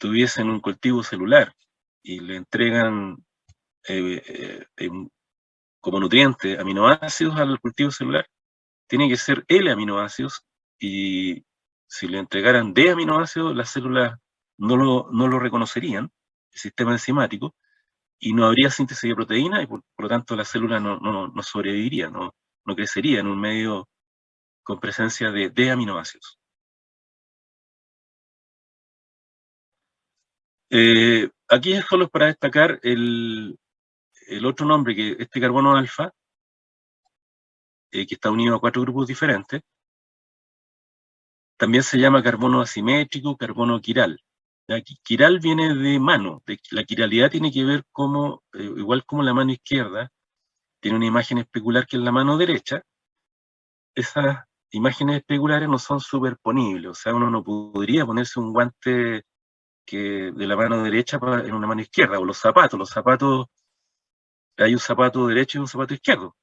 tuviesen un cultivo celular y le entregan como nutriente aminoácidos al cultivo celular, tiene que ser L aminoácidos, y si le entregaran D aminoácidos, las células no lo reconocerían, el sistema enzimático, y no habría síntesis de proteína, y por lo tanto la célula no sobreviviría, no crecería en un medio con presencia de D aminoácidos. Aquí es solo para destacar el otro nombre, que este carbono alfa, que está unido a 4 grupos diferentes, también se llama carbono asimétrico, carbono quiral. Quiral viene de mano. La quiralidad tiene que ver como, igual como la mano izquierda tiene una imagen especular que es la mano derecha, esas imágenes especulares no son superponibles. O sea, uno no podría ponerse un guante de la mano derecha en una mano izquierda, o los zapatos, hay un zapato derecho y un zapato izquierdo.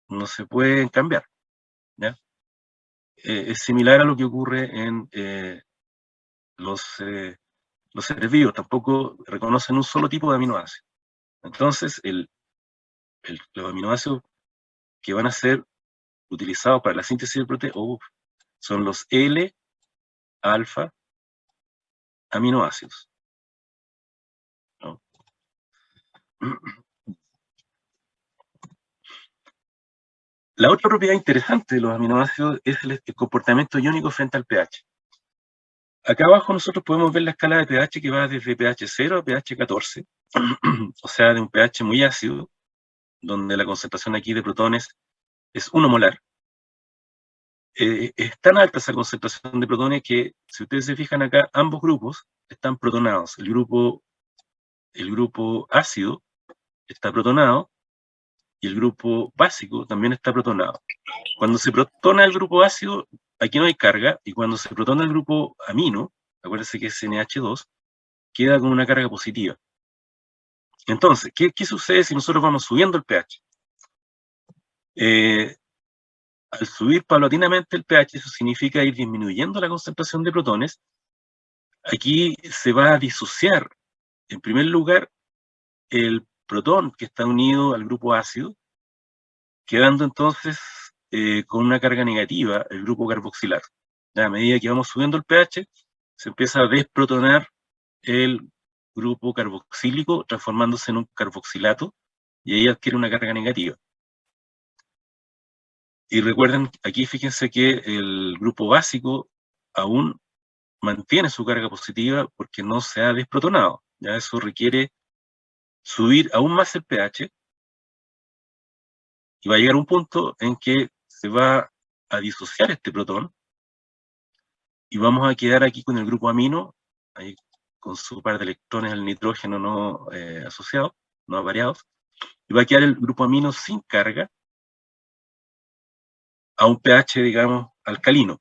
No se pueden cambiar, ¿ya? Es similar a lo que ocurre en los seres vivos, tampoco reconocen un solo tipo de aminoácido. Entonces, los aminoácidos que van a ser utilizados para la síntesis de proteínas son los L-alfa aminoácidos, ¿no? La otra propiedad interesante de los aminoácidos es el comportamiento iónico frente al pH. Acá abajo nosotros podemos ver la escala de pH que va desde pH 0 a pH 14, o sea, de un pH muy ácido, donde la concentración aquí de protones es 1 molar. Es tan alta esa concentración de protones que, si ustedes se fijan acá, ambos grupos están protonados. El grupo ácido está protonado y el grupo básico también está protonado. Cuando se protona el grupo ácido, aquí no hay carga, y cuando se protona el grupo amino, acuérdense que es NH2, queda con una carga positiva. Entonces, ¿qué sucede si nosotros vamos subiendo el pH? Al subir paulatinamente el pH, eso significa ir disminuyendo la concentración de protones. Aquí se va a disociar, en primer lugar, el protón que está unido al grupo ácido, quedando entonces con una carga negativa el grupo carboxilato. A medida que vamos subiendo el pH, se empieza a desprotonar el grupo carboxílico, transformándose en un carboxilato, y ahí adquiere una carga negativa. Y recuerden, aquí fíjense que el grupo básico aún mantiene su carga positiva porque no se ha desprotonado. Ya eso requiere subir aún más el pH, y va a llegar un punto en que se va a disociar este protón, y vamos a quedar aquí con el grupo amino, ahí con su par de electrones al nitrógeno no asociados, no avariados, y va a quedar el grupo amino sin carga a un pH, digamos, alcalino.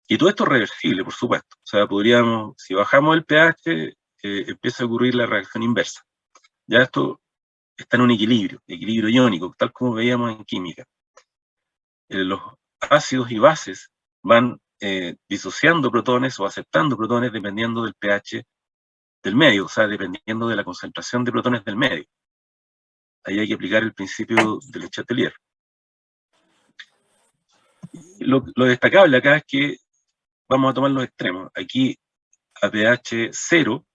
Y todo esto es reversible, por supuesto. O sea, podríamos, si bajamos el pH, empieza a ocurrir la reacción inversa. Ya esto está en un equilibrio iónico, tal como veíamos en química. Los ácidos y bases van disociando protones o aceptando protones dependiendo del pH del medio, o sea, dependiendo de la concentración de protones del medio. Ahí hay que aplicar el principio de Le Chatelier. Lo destacable acá es que vamos a tomar los extremos. Aquí, a pH 0,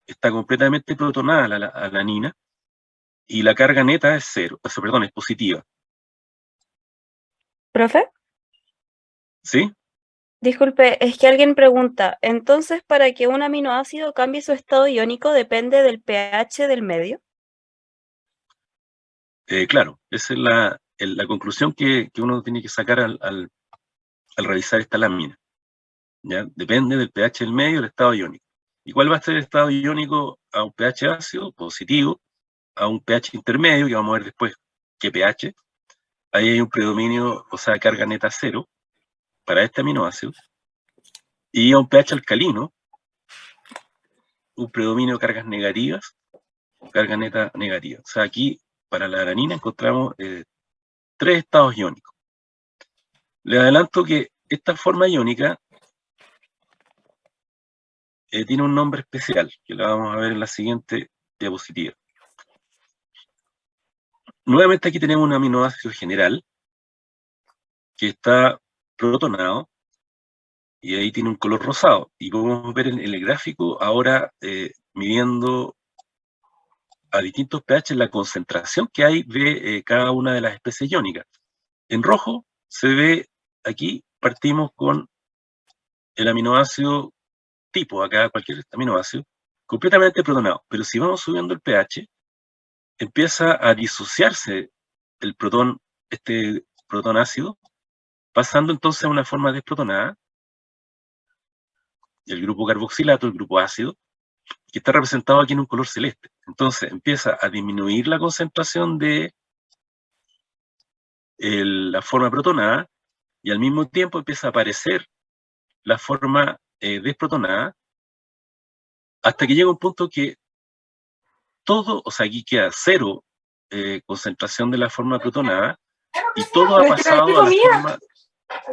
está completamente protonada la alanina, y la carga neta es 0, perdón, es positiva. ¿Profe? ¿Sí? Disculpe, es que alguien pregunta, entonces, ¿para que un aminoácido cambie su estado iónico depende del pH del medio? Claro, esa es la conclusión que uno tiene que sacar al revisar esta lámina. ¿Ya? Depende del pH del medio, del estado iónico. ¿Y cuál va a ser el estado iónico a un pH ácido? Positivo. A un pH intermedio, que vamos a ver después qué pH. Ahí hay un predominio, o sea, carga neta 0 para este aminoácido. Y a un pH alcalino, un predominio de cargas negativas, carga neta negativa. O sea, aquí para la alanina encontramos 3 estados iónicos. Les adelanto que esta forma iónica tiene un nombre especial, que lo vamos a ver en la siguiente diapositiva. Nuevamente aquí tenemos un aminoácido general, que está protonado, y ahí tiene un color rosado. Y podemos ver en el gráfico ahora midiendo a distintos pH la concentración que hay de cada una de las especies iónicas. En rojo se ve, aquí partimos con el aminoácido tipo, acá cualquier aminoácido, completamente protonado. Pero si vamos subiendo el pH, empieza a disociarse el protón, este protón ácido, pasando entonces a una forma desprotonada, el grupo carboxilato, el grupo ácido, que está representado aquí en un color celeste. Entonces empieza a disminuir la concentración de la forma protonada, y al mismo tiempo empieza a aparecer la forma desprotonada, hasta que llega un punto que todo, o sea, aquí queda cero concentración de la forma protonada, y todo ha pasado a la forma...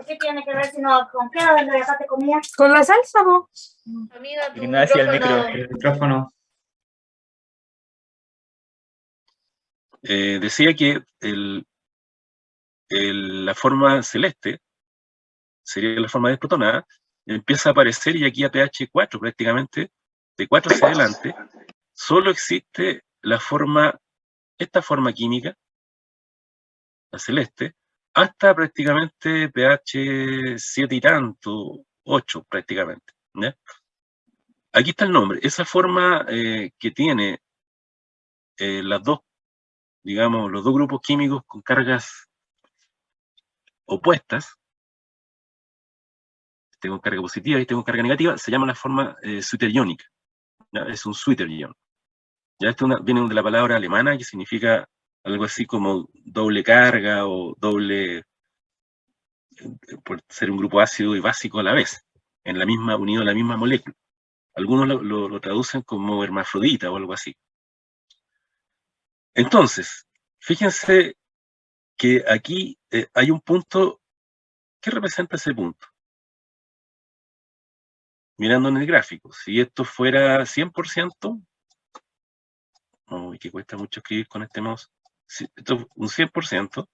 ¿Qué tiene que ver si no con qué? ¿Dónde dejaste comida? Con la salsa, vos. Amiga, tu Ignacia, micrófono. el micrófono. Decía que la forma celeste sería la forma desprotonada, empieza a aparecer, y aquí a pH 4 prácticamente, de 4 hacia adelante, solo existe la forma, esta forma química, la celeste, hasta prácticamente pH 7 y tanto, 8 prácticamente, ¿ya? Aquí está el nombre. Esa forma que tiene las dos, digamos, los dos grupos químicos con cargas opuestas, tengo carga positiva y tengo carga negativa, se llama la forma zwitteriónica, ¿ya? Es un Zwitter-ion. Ya esto viene de la palabra alemana, que significa algo así como doble carga o doble, por ser un grupo ácido y básico a la vez, en la misma, unido a la misma molécula. Algunos lo traducen como hermafrodita o algo así. Entonces, fíjense que aquí hay un punto. ¿Qué representa ese punto? Mirando en el gráfico, si esto fuera 100%, que cuesta mucho escribir con este mouse, si esto es un 100%,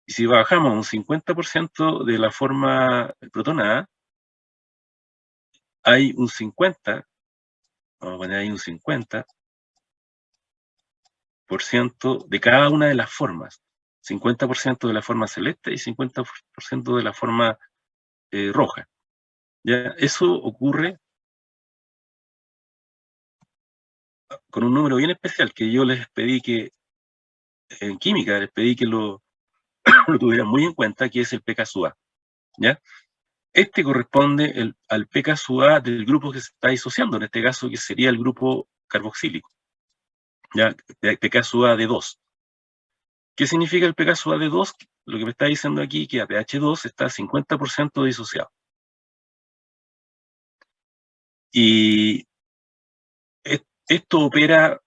y si bajamos un 50% de la forma protonada, hay un 50%, vamos a poner ahí un 50% de cada una de las formas. 50% de la forma celeste y 50% de la forma roja. ¿Ya? Eso ocurre con un número bien especial, que yo les pedí que, en química, les pedí que lo tuvieran muy en cuenta, que es el pKa, ¿ya? Este corresponde al pKa del grupo que se está disociando, en este caso que sería el grupo carboxílico, ¿ya? pKa de 2. ¿Qué significa el pKa de 2? Lo que me está diciendo aquí que a pH 2 está 50% disociado. Y esto opera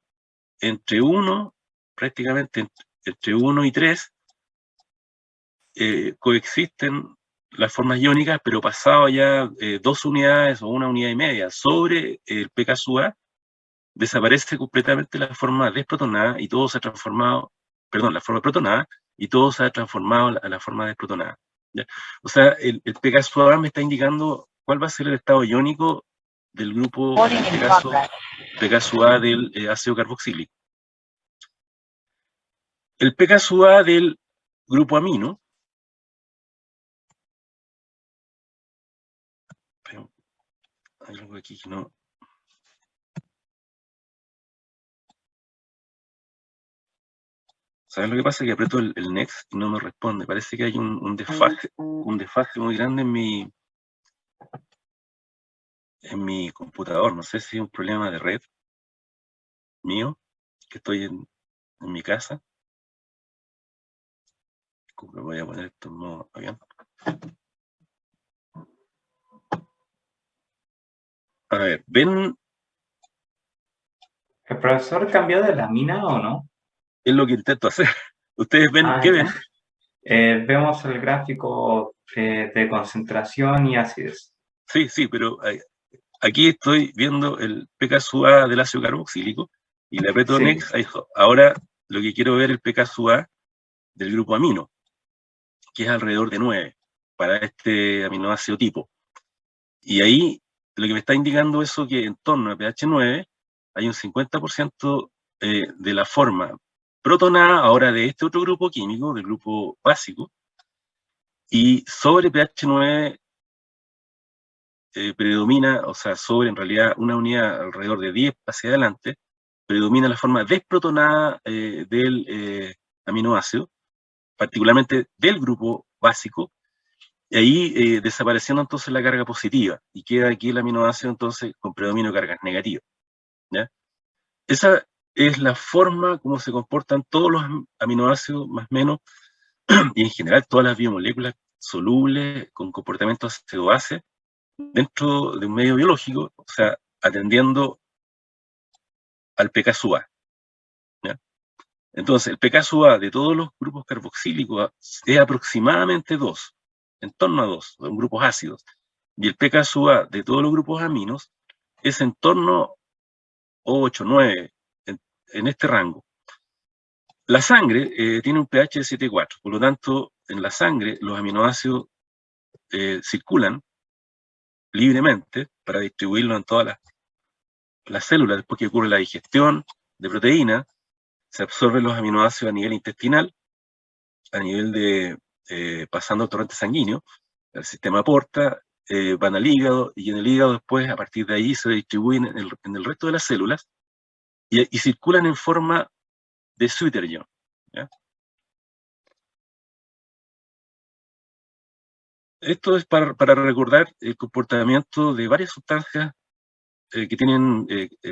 entre 1, prácticamente entre 1 y 3, coexisten las formas iónicas, pero pasado ya 2 unidades o 1 unidad y media sobre el pKa, desaparece completamente la forma desprotonada y todo se ha transformado, perdón, la forma protonada, y todo se ha transformado a la forma desprotonada, ¿ya? O sea, el pKa me está indicando cuál va a ser el estado iónico del grupo, en este caso, pKa del ácido carboxílico. El pKa del grupo amino, pero hay algo aquí que no... ¿Sabes lo que pasa? Que aprieto el next y no me responde. Parece que hay un desfase muy grande en mi computador. No sé si es un problema de red mío, que estoy en mi casa. Me voy a poner esto en modo avión. A ver, ¿ven? ¿El profesor cambió de lámina o no? Es lo que intento hacer. ¿Ustedes ven? ¿Qué ven? Vemos el gráfico de concentración y acidez. Sí, pero aquí estoy viendo el pKa del ácido carboxílico y le aprieto Sí. Next. Ahora lo que quiero ver es el pKa del grupo amino, que es alrededor de 9 para este aminoácido tipo. Y ahí lo que me está indicando eso que en torno a pH 9 hay un 50% de la forma protonada ahora de este otro grupo químico, del grupo básico, y sobre pH 9 predomina, o sea, sobre en realidad una unidad alrededor de 10 hacia adelante, predomina la forma desprotonada del aminoácido, particularmente del grupo básico, y ahí desapareciendo entonces la carga positiva, y queda aquí el aminoácido entonces con predominio de cargas negativas. ¿Ya? Esa es la forma como se comportan todos los aminoácidos, más o menos, y en general todas las biomoléculas solubles con comportamiento ácido-base dentro de un medio biológico, o sea, atendiendo al pKa. ¿Ya? Entonces, el pKa de todos los grupos carboxílicos es aproximadamente 2, en torno a 2, son grupos ácidos. Y el pKa de todos los grupos aminos es en torno a 8, 9, en este rango. La sangre tiene un pH de 7,4, por lo tanto, en la sangre los aminoácidos circulan libremente para distribuirlo en todas las células. Después que ocurre la digestión de proteínas, se absorben los aminoácidos a nivel intestinal, a nivel de pasando al torrente sanguíneo, el sistema porta, van al hígado, y en el hígado después, a partir de ahí, se distribuyen en el resto de las células, y circulan en forma de Sweeter-ion. Esto es para recordar el comportamiento de varias sustancias que tienen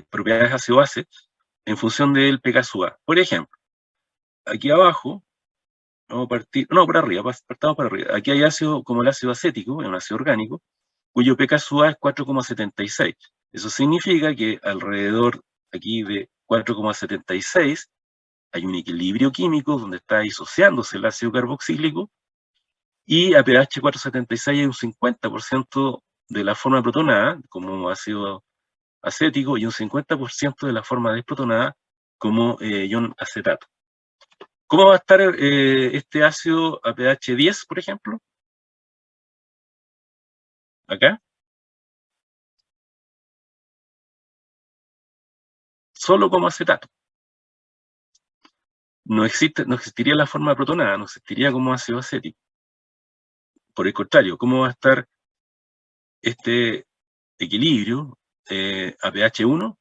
propiedades ácido-base en función del pKa. Por ejemplo, aquí abajo, vamos a partir, no, por arriba, partamos para arriba. Aquí hay ácido como el ácido acético, un ácido orgánico, cuyo pKa es 4,76. Eso significa que alrededor aquí de 4,76 hay un equilibrio químico donde está disociándose el ácido carboxílico, y a pH 4,76 hay un 50% de la forma protonada como ácido acético y un 50% de la forma desprotonada como ion acetato. ¿Cómo va a estar este ácido a pH 10, por ejemplo? Acá. Solo como acetato. No existiría la forma protonada, no existiría como ácido acético. Por el contrario, ¿cómo va a estar este equilibrio a pH 1?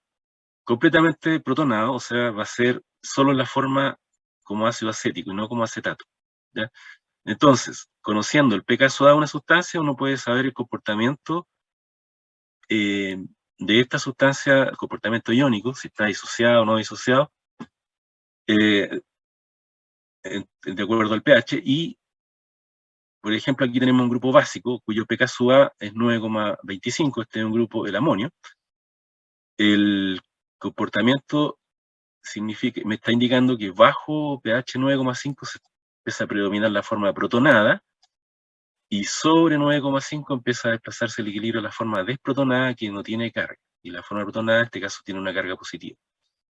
Completamente protonado, o sea, va a ser solo la forma como ácido acético y no como acetato. ¿Ya? Entonces, conociendo el pKa de una sustancia, uno puede saber el comportamiento de esta sustancia, el comportamiento iónico, si está disociado o no disociado, de acuerdo al pH. Y, por ejemplo, aquí tenemos un grupo básico cuyo pKa es 9,25, este es un grupo, el amonio. El comportamiento significa, me está indicando que bajo pH 9,5 se empieza a predominar la forma protonada, y sobre 9,5 empieza a desplazarse el equilibrio a la forma desprotonada, que no tiene carga, y la forma protonada en este caso tiene una carga positiva.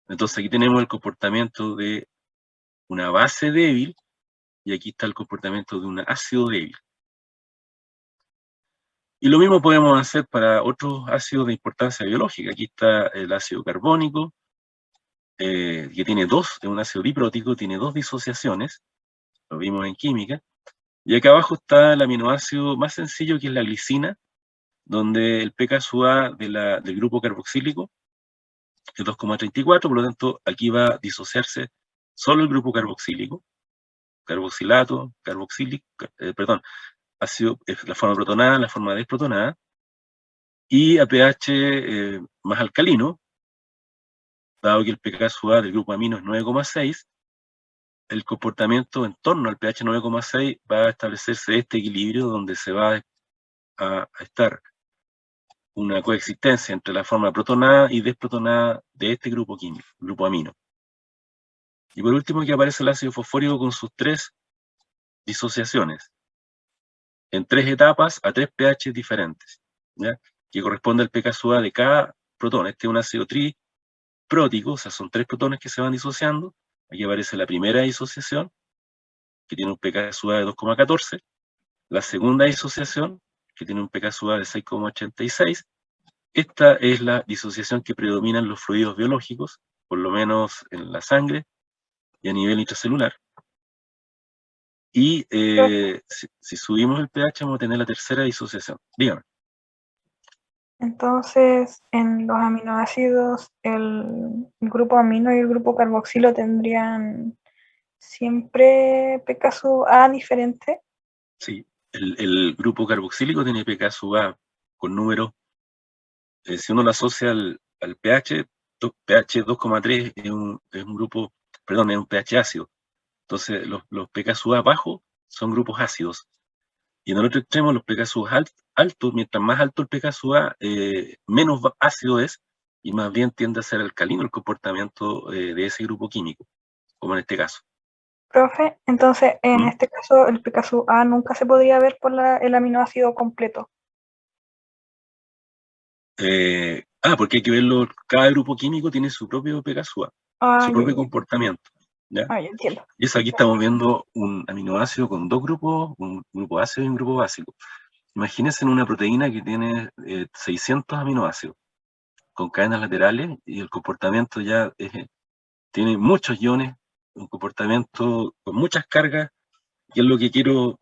Entonces aquí tenemos el comportamiento de una base débil, y aquí está el comportamiento de un ácido débil. Y lo mismo podemos hacer para otros ácidos de importancia biológica. Aquí está el ácido carbónico, que tiene es un ácido diprótico, tiene 2 disociaciones, lo vimos en química. Y acá abajo está el aminoácido más sencillo, que es la glicina, donde el pKa del grupo carboxílico es 2,34, por lo tanto aquí va a disociarse solo el grupo carboxílico, carboxilato, carboxílico, ácido, la forma protonada, la forma desprotonada, y a pH más alcalino, dado que el pKa del grupo amino es 9,6, el comportamiento en torno al pH 9,6 va a establecerse este equilibrio donde se va a estar una coexistencia entre la forma protonada y desprotonada de este grupo químico, grupo amino. Y por último aquí aparece el ácido fosfórico con sus 3 disociaciones, en 3 etapas a 3 pH diferentes. ¿Ya? que corresponde al pKa de cada protón. Este es un ácido triprótico, o sea, son 3 protones que se van disociando. Aquí aparece la primera disociación, que tiene un pKa de 2,14. La segunda disociación, que tiene un pKa de 6,86. Esta es la disociación que predomina en los fluidos biológicos, por lo menos en la sangre y a nivel intracelular. Y si subimos el pH vamos a tener la tercera disociación. Dígame. Entonces, en los aminoácidos, el grupo amino y el grupo carboxilo tendrían siempre pKa diferente. Sí, el grupo carboxílico tiene pKa con números, si uno lo asocia al pH, pH 2,3 es un grupo, perdón, es un pH ácido. Entonces, los pKa bajos son grupos ácidos. Y en el otro extremo, los pKa altos, mientras más alto el pKa, menos ácido es, y más bien tiende a ser alcalino el comportamiento de ese grupo químico, como en este caso. Profe, entonces en este caso el pKa nunca se podría ver por el aminoácido completo. Porque hay que verlo, cada grupo químico tiene su propio pKa, su propio comportamiento. ¿ya? Ya entiendo. Y eso aquí estamos viendo un aminoácido con 2 grupos, un grupo ácido y un grupo básico. Imagínense en una proteína que tiene 600 aminoácidos, con cadenas laterales, y el comportamiento ya tiene muchos iones, un comportamiento con muchas cargas, y es lo que quiero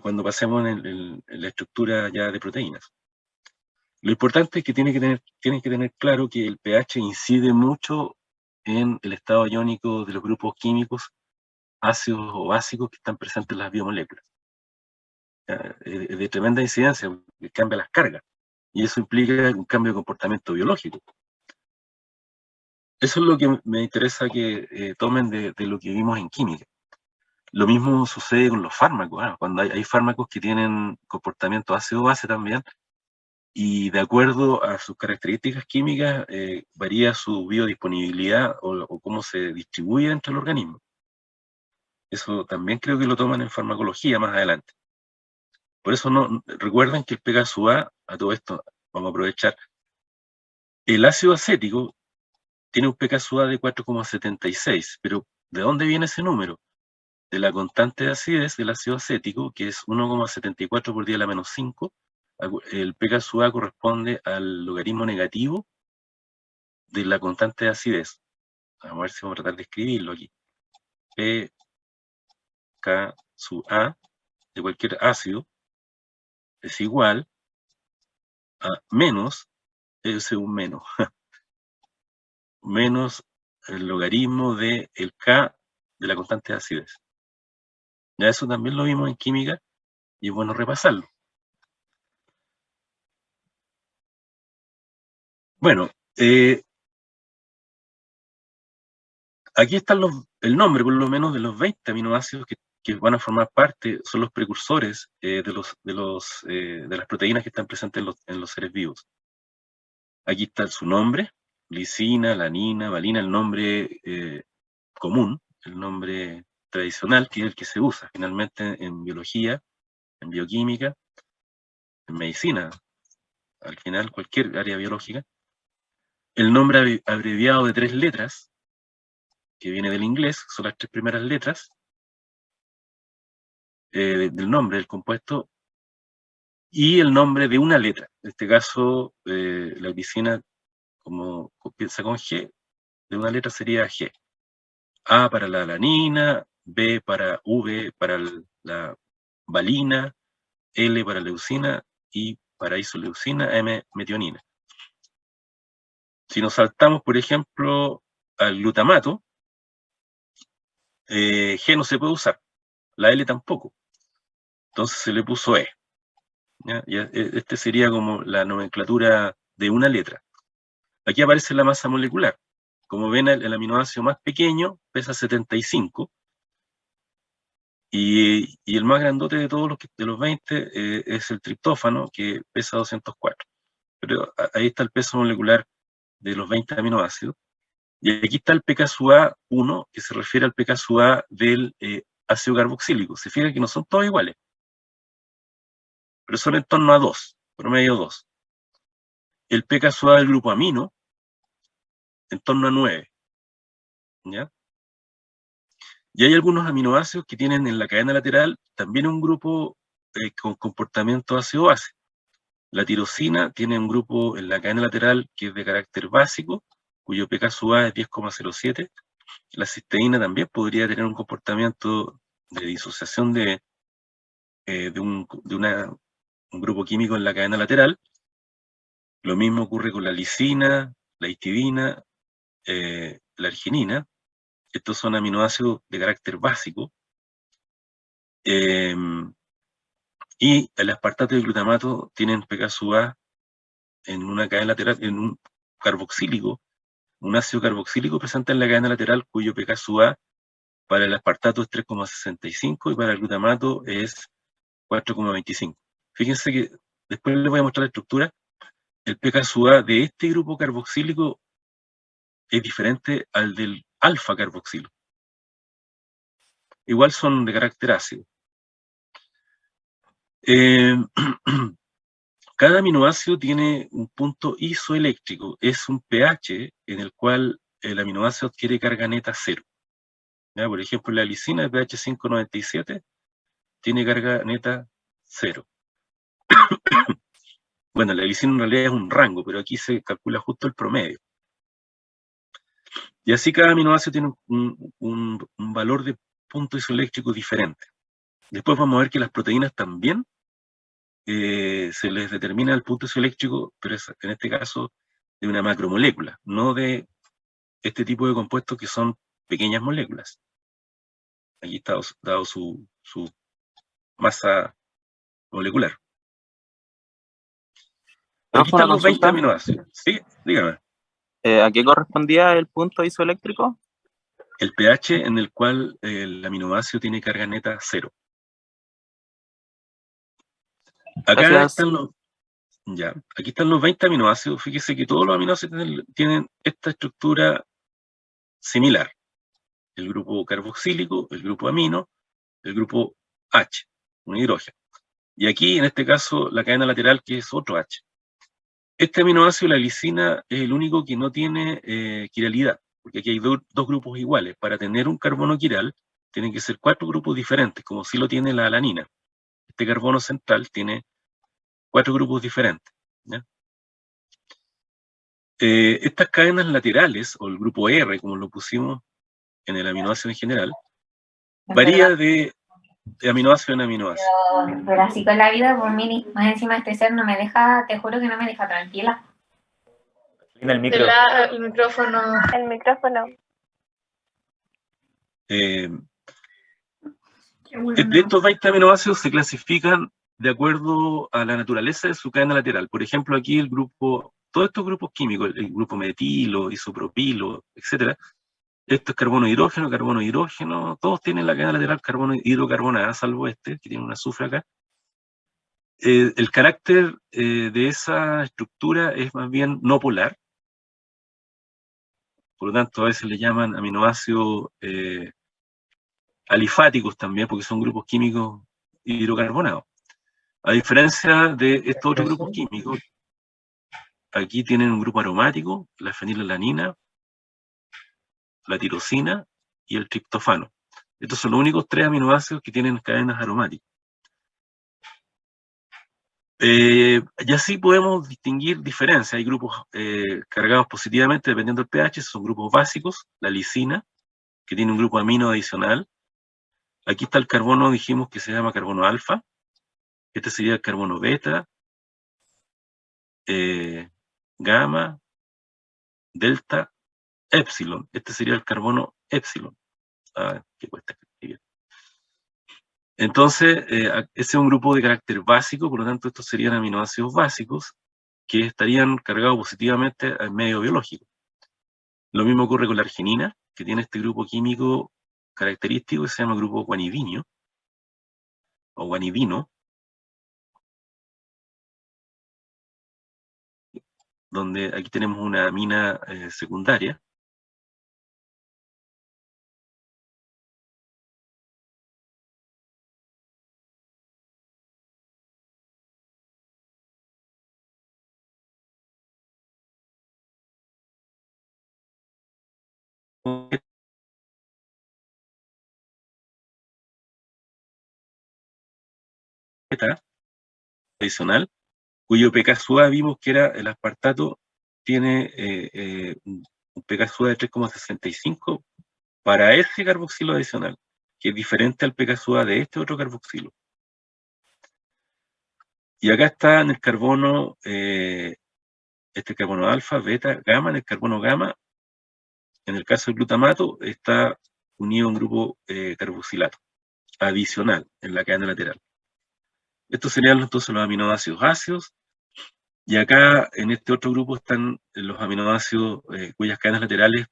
cuando pasemos en la estructura ya de proteínas. Lo importante es que tienen que tener claro que el pH incide mucho en el estado iónico de los grupos químicos ácidos o básicos que están presentes en las biomoléculas. De tremenda incidencia, que cambia las cargas, y eso implica un cambio de comportamiento biológico. Eso es lo que me interesa que tomen de lo que vimos en química. Lo mismo sucede con los fármacos, cuando hay fármacos que tienen comportamiento ácido-base también, y de acuerdo a sus características químicas varía su biodisponibilidad o cómo se distribuye entre el organismo. Eso también creo que lo toman en farmacología más adelante. Por eso recuerden que el pKa, a todo esto vamos a aprovechar, el ácido acético tiene un pKa de 4,76, pero ¿de dónde viene ese número? De la constante de acidez del ácido acético, que es 1,74 por 10 a la menos 5. El pKa corresponde al logaritmo negativo de la constante de acidez. Vamos a ver si vamos a tratar de escribirlo aquí. pKa de cualquier ácido es igual a menos, es un menos, menos el logaritmo de el K de la constante de acidez. Ya eso también lo vimos en química y es bueno repasarlo. Bueno, aquí está el nombre, por lo menos, de los 20 aminoácidos que van a formar parte, son los precursores de las proteínas que están presentes en los seres vivos. Aquí está su nombre, lisina, alanina, valina, el nombre común, el nombre tradicional, que es el que se usa finalmente en biología, en bioquímica, en medicina, al final cualquier área biológica. El nombre abreviado de 3 letras, que viene del inglés, son las 3 primeras letras del nombre del compuesto, y el nombre de una letra. En este caso, la glicina, como piensa con G, de una letra sería G. A para la alanina, B para V para la valina, L para leucina y para isoleucina, M metionina. Si nos saltamos, por ejemplo, al glutamato, G no se puede usar, la L tampoco. Entonces se le puso E. ¿ya? Este sería como la nomenclatura de una letra. Aquí aparece la masa molecular. Como ven, el aminoácido más pequeño pesa 75, y el más grandote de todos de los 20 es el triptófano, que pesa 204. Pero ahí está el peso molecular de los 20 aminoácidos. Y aquí está el pKa1, que se refiere al pKa del ácido carboxílico. Se fija que no son todos iguales, pero son en torno a 2, promedio 2. el pKa del grupo amino en torno a 9, ¿ya? Y hay algunos aminoácidos que tienen en la cadena lateral también un grupo con comportamiento ácido-base. La tirosina tiene un grupo en la cadena lateral que es de carácter básico, cuyo pKa es 10,07. La cisteína también podría tener un comportamiento de disociación de un grupo químico en la cadena lateral. Lo mismo ocurre con la lisina, la histidina, la arginina. Estos son aminoácidos de carácter básico. Y el aspartato y el glutamato tienen pKa en una cadena lateral, en un carboxílico, un ácido carboxílico presente en la cadena lateral, cuyo pKa para el aspartato es 3,65 y para el glutamato es 4,25. Fíjense que después les voy a mostrar la estructura. El pKa de este grupo carboxílico es diferente al del alfa carboxilo. Igual son de carácter ácido. Cada aminoácido tiene un punto isoeléctrico, es un pH en el cual el aminoácido adquiere carga neta 0. ¿Ya? Por ejemplo, la lisina, el pH 5,97, tiene carga neta 0. Bueno, la lisina en realidad es un rango, pero aquí se calcula justo el promedio. Y así cada aminoácido tiene un valor de punto isoeléctrico diferente. Después vamos a ver que las proteínas también se les determina el punto isoeléctrico, pero es, en este caso, de una macromolécula, no de este tipo de compuestos que son pequeñas moléculas. Aquí está dado su masa molecular. Aquí Una están los 20 consulta. aminoácidos. Sí, dígame. ¿A qué correspondía el punto isoeléctrico? El pH en el cual el aminoácido tiene carga neta 0. Acá Gracias. están los... Ya, aquí están los 20 aminoácidos. Fíjese que todos los aminoácidos tienen esta estructura similar. El grupo carboxílico, el grupo amino, el grupo H, un hidrógeno. Y aquí, en este caso, la cadena lateral, que es otro H. Este aminoácido, la lisina, es el único que no tiene quiralidad, porque aquí hay dos grupos iguales. Para tener un carbono quiral, tienen que ser 4 grupos diferentes, como sí lo tiene la alanina. Este carbono central tiene 4 grupos diferentes. ¿Ya? Estas cadenas laterales, o el grupo R, como lo pusimos en el aminoácido en general, varía de aminoácido en aminoácido. Pero así con la vida, pues mini, más encima este ser no me deja, te juro que no me deja tranquila. En el micro. El micrófono. El micrófono. De estos 20 aminoácidos se clasifican de acuerdo a la naturaleza de su cadena lateral. Por ejemplo, aquí el grupo, todos estos grupos químicos, el grupo metilo, isopropilo, etc. Esto es carbono-hidrógeno, todos tienen la cadena lateral carbono-hidrocarbonada, salvo este, que tiene un azufre acá. El carácter de esa estructura es más bien no polar. Por lo tanto, a veces le llaman aminoácidos alifáticos también, porque son grupos químicos hidrocarbonados. A diferencia de estos otros grupos químicos, aquí tienen un grupo aromático, la fenilalanina, la tirosina y el triptofano. Estos son los únicos 3 aminoácidos que tienen cadenas aromáticas. Y así podemos distinguir diferencias. Hay grupos cargados positivamente dependiendo del pH, son grupos básicos, la lisina, que tiene un grupo amino adicional. Aquí está el carbono, dijimos que se llama carbono alfa. Este sería el carbono beta, gamma, delta, epsilon. Este sería el carbono epsilon. ¿Qué cuesta escribir? Entonces, ese es un grupo de carácter básico, por lo tanto, estos serían aminoácidos básicos que estarían cargados positivamente al medio biológico. Lo mismo ocurre con la arginina, que tiene este grupo químico característico que se llama grupo guanidinio, o guanidino, donde aquí tenemos una amina secundaria, tradicional, cuyo pKa vimos que era el aspartato, tiene un pKa de 3,65 para ese carboxilo adicional, que es diferente al pKa de este otro carboxilo. Y acá está en el carbono, este carbono alfa, beta, gamma. En el carbono gamma, en el caso del glutamato, está unido a un grupo carboxilato adicional en la cadena lateral. Estos serían entonces los aminoácidos ácidos, y acá en este otro grupo están los aminoácidos cuyas cadenas laterales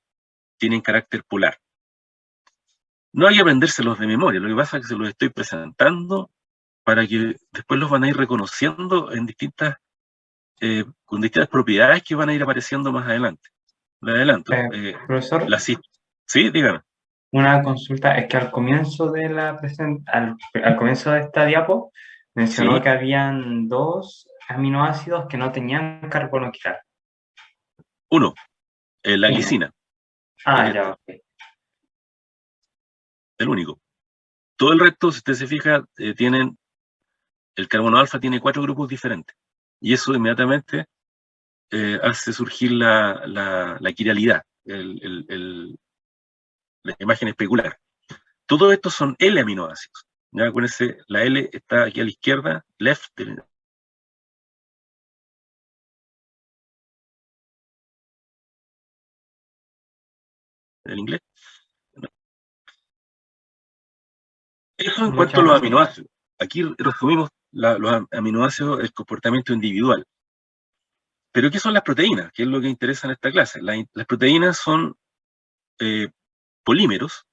tienen carácter polar. No hay que aprendérselos de memoria, lo que pasa es que se los estoy presentando para que después los van a ir reconociendo en con distintas propiedades que van a ir apareciendo más adelante. Le adelanto. Profesor, Sí, dígame. una consulta, es que al comienzo de al comienzo de esta diapo mencionó Sí. que habían 2 aminoácidos que no tenían carbono quiral. Uno, la glicina. Ya, ok. El único. Todo el resto, si usted se fija, el carbono alfa tiene 4 grupos diferentes. Y eso inmediatamente hace surgir la quiralidad, la imagen especular. Todos estos son L-aminoácidos. ¿Ya? Acuérdense, la L está aquí a la izquierda, left, en inglés. Eso en cuanto a los aminoácidos. Aquí resumimos los aminoácidos, el comportamiento individual. Pero ¿qué son las proteínas? ¿Qué es lo que interesa en esta clase? Las proteínas son polímeros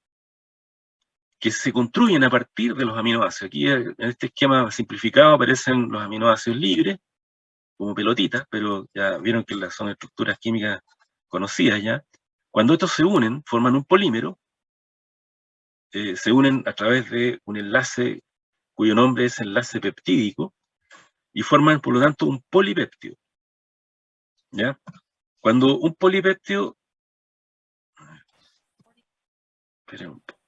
que se construyen a partir de los aminoácidos. Aquí en este esquema simplificado aparecen los aminoácidos libres, como pelotitas, pero ya vieron que son estructuras químicas conocidas ya. Cuando estos se unen, forman un polímero, se unen a través de un enlace cuyo nombre es enlace peptídico, y forman, por lo tanto, un polipéptido. ¿Ya? Cuando un polipéptido... Esperen un poco.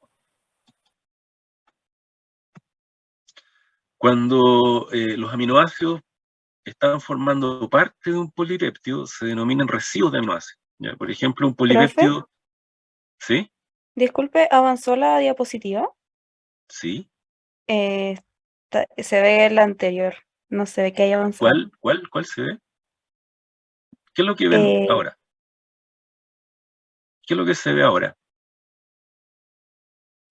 Cuando los aminoácidos están formando parte de un polipéptido, se denominan residuos de aminoácidos. ¿Ya? Por ejemplo, un polipéptido... ¿Sí? Disculpe, ¿avanzó la diapositiva? Sí. Se ve la anterior, no se ve que haya avanzado. ¿Cuál se ve? ¿Qué es lo que ven ahora? ¿Qué es lo que se ve ahora?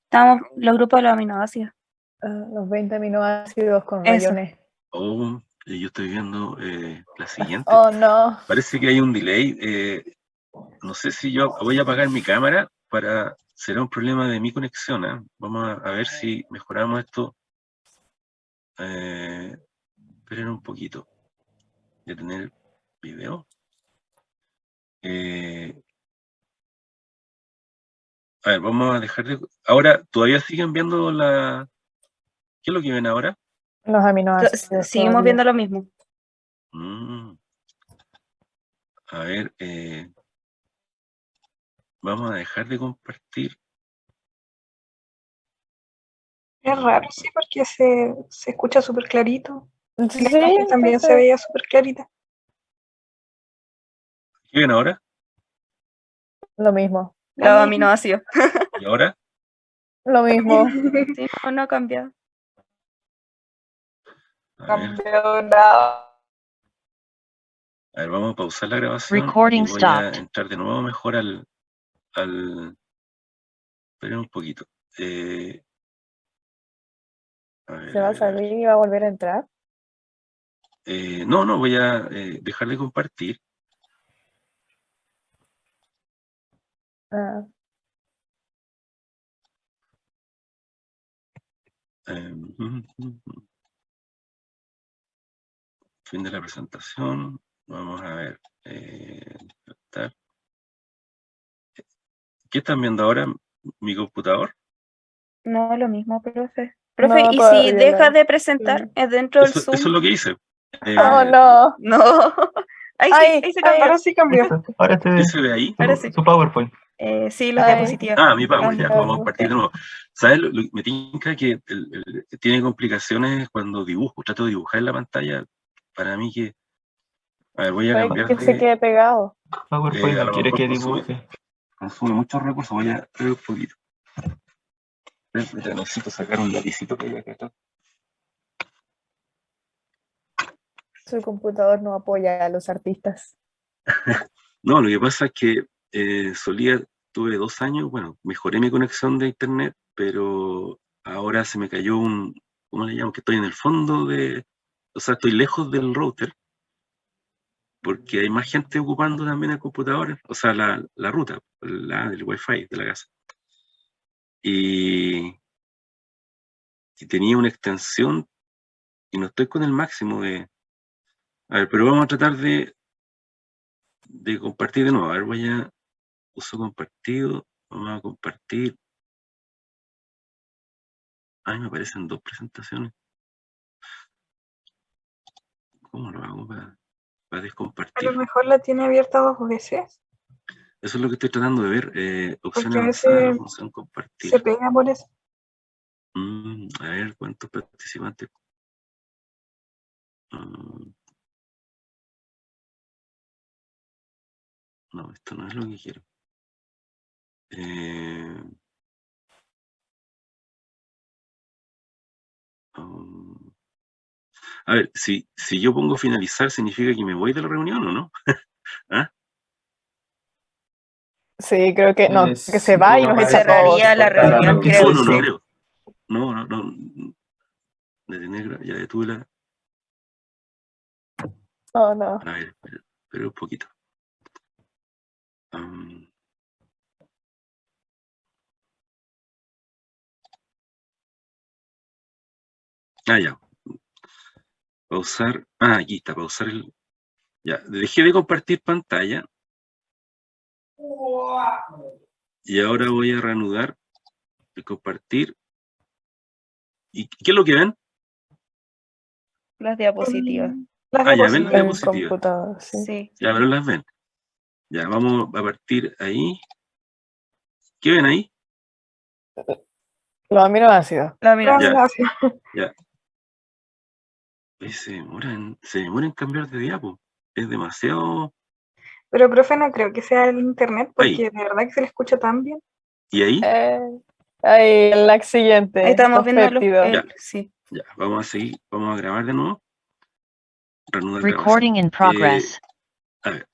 Estamos los grupos de los aminoácidos. Los 20 aminoácidos con Eso. rayones. Oh, yo estoy viendo la siguiente. Oh, no. Parece que hay un delay. No sé si yo voy a apagar mi cámara será un problema de mi conexión. Vamos a ver si mejoramos esto. Esperen un poquito. Voy a tener video. A ver, vamos a dejar de... Ahora, ¿todavía siguen viendo ¿Qué es lo que ven ahora? Los aminoácidos. Seguimos viendo lo mismo. A ver, vamos a dejar de compartir. Es raro, sí, porque se escucha súper clarito. Sí, La imagen también se veía súper clarita. ¿Qué ven ahora? Lo mismo. Los aminoácidos. ¿Y ahora? Lo mismo. Sí, no ha cambiado. Cambió nada. A ver, vamos a pausar la grabación. Recording y voy stopped. a entrar de nuevo mejor al... Esperen un poquito. A ver, ¿Se va a salir y va a volver a entrar? no, voy a dejar de compartir. Fin de la presentación. Vamos a ver. ¿Qué están viendo ahora? ¿Mi computador? No, lo mismo, profe. Profe, No, ¿y todavía si deja no. de presentar dentro del Eso Zoom? es lo que hice. Oh, no. No. Ahí se cambió. Ahora sí cambió. Ahora ¿Qué se ve ahí? Ahora sí. su PowerPoint. Sí, las Ay, diapositivas. Mi Power, ya, Pablo. vamos a partir de nuevo. ¿Sabes? Me tinca que tiene complicaciones cuando dibujo, trato de dibujar en la pantalla. Para mí que... A ver, voy a Puede cambiar que se de... quede pegado. PowerPoint a no lo quiere mejor que dibuje. consume muchos recursos, voy a ver un poquito. Necesito sacar un lapicito que hay acá está. Su computador no apoya a los artistas. No, lo que pasa es que tuve 2 años, bueno, mejoré mi conexión de internet, pero ahora se me cayó ¿cómo le llamo? Que estoy en el fondo o sea, estoy lejos del router, porque hay más gente ocupando también el computador, o sea, la ruta, el wifi de la casa. Y tenía una extensión y no estoy con el máximo de... A ver, pero vamos a tratar de compartir de nuevo. A ver, uso compartido, vamos a compartir. Ay, me aparecen 2 presentaciones. ¿Cómo lo hago para A descompartir? lo mejor la tiene abierta 2 veces. Eso es lo que estoy tratando de ver. Opción Porque a avanzada, veces función compartir. se pega por eso. A ver, ¿cuántos participantes? No, esto no es lo que quiero. A ver, si yo pongo finalizar, ¿significa que me voy de la reunión o no? ¿Ah? Sí, creo que no, que Sí, se va y nos no, echa a cerraría todos. la reunión, creo. No Sí. creo. No. Detener, ya detuve la... Oh, no. A ver, pero un poquito. Ya. Pausar. Aquí está, pausar el... Ya, dejé de compartir pantalla. Y ahora voy a reanudar el compartir. ¿Y qué es lo que ven? Las diapositivas. Las Ya ven las diapositivas. El diapositivas. computador, sí. Sí. Ya, pero las ven. Ya, vamos a partir ahí. ¿Qué ven ahí? Los aminoácidos. La aminoácidos. Ya. Se demora en cambiar de diapo. Es demasiado... Pero, profe, no creo que sea el internet, porque Ahí. de verdad que se le escucha tan bien. ¿Y ahí? Ahí, la siguiente. Ahí estamos viendo Ya. sí. Ya, vamos a seguir, vamos a grabar de nuevo. Reanudar Recording in progress. A ver,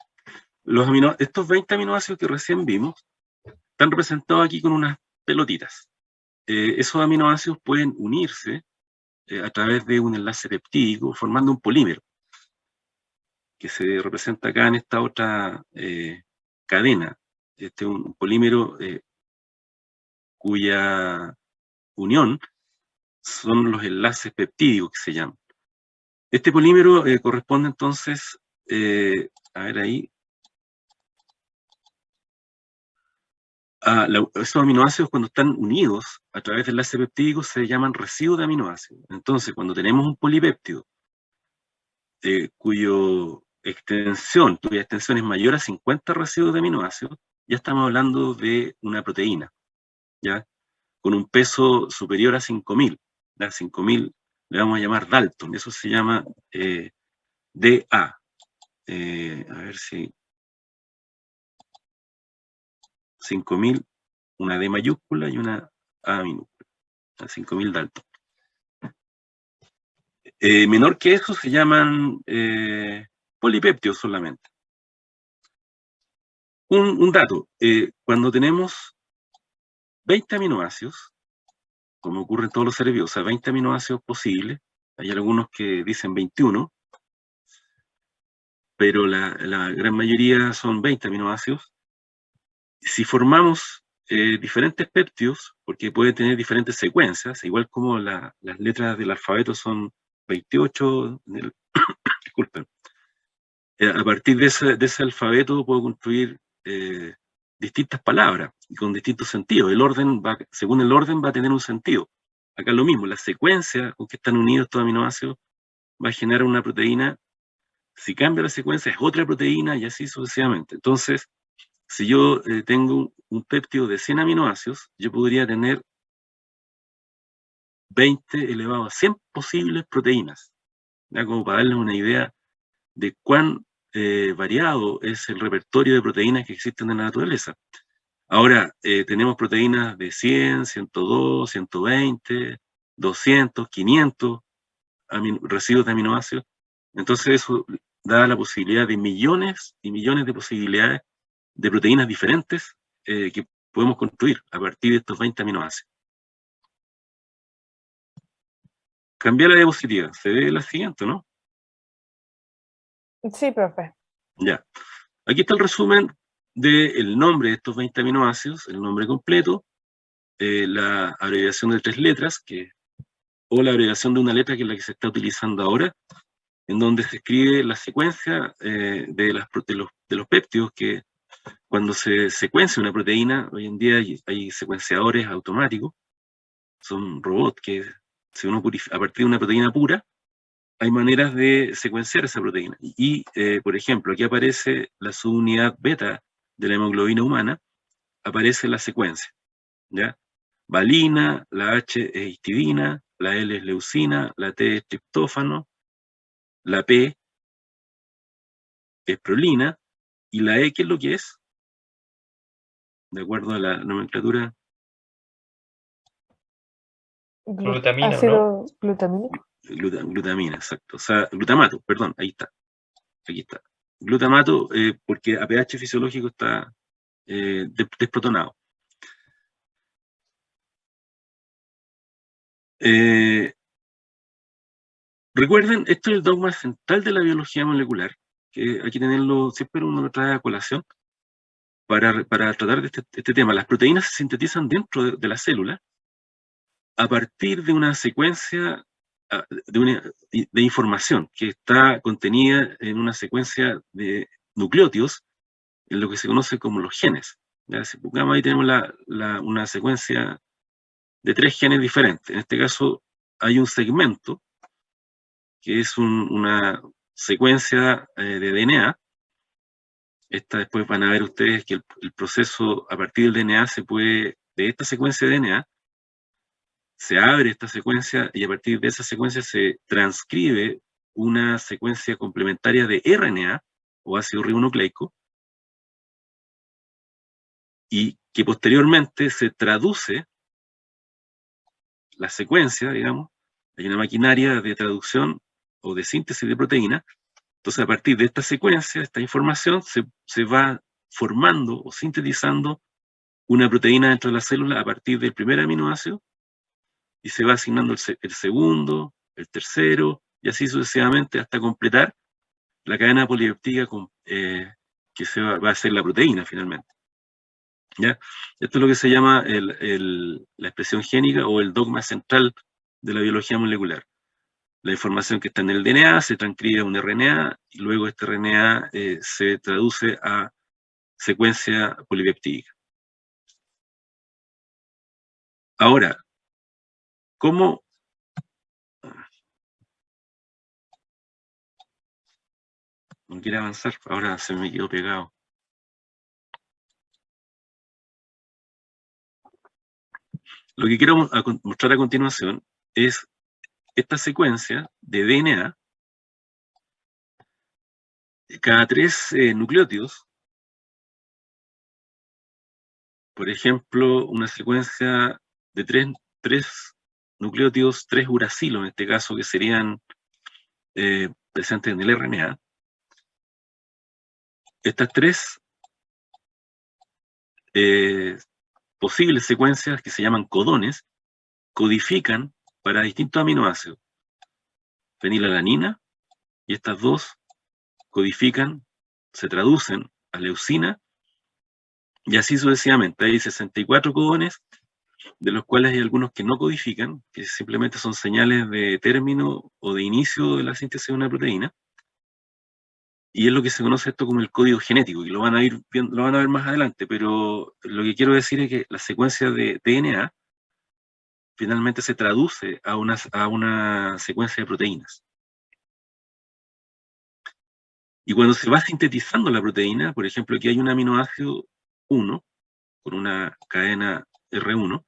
estos 20 aminoácidos que recién vimos están representados aquí con unas pelotitas. Esos aminoácidos pueden unirse a través de un enlace peptídico formando un polímero que se representa acá en esta otra cadena. Este es un polímero cuya unión son los enlaces peptídicos que se llaman. Este polímero corresponde entonces, a ver ahí, esos aminoácidos cuando están unidos a través de enlaces peptídicos se llaman residuos de aminoácidos. Entonces, cuando tenemos un polipéptido cuya extensión es mayor a 50 residuos de aminoácidos, ya estamos hablando de una proteína, ¿ya? Con un peso superior a 5.000. ¿Ya? 5.000 le vamos a llamar Dalton, eso se llama DA. A ver si... 5.000, una D mayúscula y una A minúscula. 5.000 Dalton. Menor que eso se llaman polipéptidos solamente. Un dato, cuando tenemos 20 aminoácidos, como ocurre en todos los seres vivos, o sea, 20 aminoácidos posibles, hay algunos que dicen 21, pero la gran mayoría son 20 aminoácidos. Si formamos diferentes péptidos, porque puede tener diferentes secuencias, igual como las letras del alfabeto son 28, disculpen. A partir de ese alfabeto puedo construir distintas palabras y con distintos sentidos. Según el orden va a tener un sentido. Acá es lo mismo, la secuencia con que están unidos estos aminoácidos va a generar una proteína. Si cambia la secuencia es otra proteína y así sucesivamente. Entonces, si yo tengo un péptido de 100 aminoácidos, yo podría tener 20 elevado a 100 posibles proteínas, ¿ya? Como para darles una idea de cuán variado es el repertorio de proteínas que existen en la naturaleza. Ahora, tenemos proteínas de 100, 102, 120, 200, 500 residuos de aminoácidos. Entonces eso da la posibilidad de millones y millones de posibilidades de proteínas diferentes que podemos construir a partir de estos 20 aminoácidos. Cambiar la diapositiva, se ve la siguiente, ¿no? Sí, profe. Ya. Aquí está el resumen del nombre de estos 20 aminoácidos, el nombre completo, la abreviación de 3 letras, o la abreviación de una letra, que es la que se está utilizando ahora, en donde se escribe la secuencia de los péptidos, que cuando se secuencia una proteína, hoy en día hay secuenciadores automáticos, son robots que a partir de una proteína pura, hay maneras de secuenciar esa proteína. Y, por ejemplo, aquí aparece la subunidad beta de la hemoglobina humana, aparece la secuencia, ¿ya? Valina, la H es histidina, la L es leucina, la T es triptófano, la P es prolina, y la E, ¿qué es lo que es? De acuerdo a la nomenclatura. Glutamina, ácido glutamínico. Glutamina, exacto. O sea, glutamato, perdón, ahí está. Aquí está. Glutamato, porque a pH fisiológico está desprotonado. Recuerden, esto es el dogma central de la biología molecular, que hay que tenerlo, siempre uno lo trae a colación, para tratar de este tema. Las proteínas se sintetizan dentro de la célula a partir de una secuencia de información que está contenida en una secuencia de nucleótidos, en lo que se conoce como los genes. ¿Ya? Si buscamos ahí, tenemos una secuencia de 3 genes diferentes. En este caso hay un segmento que es una secuencia de DNA. Después van a ver ustedes que el proceso a partir del DNA de esta secuencia de DNA, se abre esta secuencia y a partir de esa secuencia se transcribe una secuencia complementaria de RNA o ácido ribonucleico, y que posteriormente se traduce la secuencia, digamos, hay una maquinaria de traducción o de síntesis de proteína. Entonces, a partir de esta secuencia, esta información, se va formando o sintetizando una proteína dentro de la célula a partir del primer aminoácido, y se va asignando el segundo, el tercero, y así sucesivamente hasta completar la cadena polipeptídica que va a ser la proteína finalmente. ¿Ya? Esto es lo que se llama la expresión génica o el dogma central de la biología molecular. La información que está en el DNA se transcribe a un RNA, y luego este RNA se traduce a secuencia polipeptídica. Ahora, ¿cómo? No quiere avanzar, ahora se me quedó pegado. Lo que quiero mostrar a continuación es esta secuencia de DNA. Cada 3 nucleótidos, por ejemplo, una secuencia de 3 nucleótidos, 3 uracilos en este caso, que serían presentes en el RNA. Estas 3 posibles secuencias, que se llaman codones, codifican para distintos aminoácidos. Fenilalanina, y estas 2 codifican, se traducen a leucina, y así sucesivamente. Hay 64 codones, de los cuales hay algunos que no codifican, que simplemente son señales de término o de inicio de la síntesis de una proteína, y es lo que se conoce esto como el código genético, y lo van a ver más adelante, pero lo que quiero decir es que la secuencia de DNA finalmente se traduce a una secuencia de proteínas. Y cuando se va sintetizando la proteína, por ejemplo, aquí hay un aminoácido 1, con una cadena R1,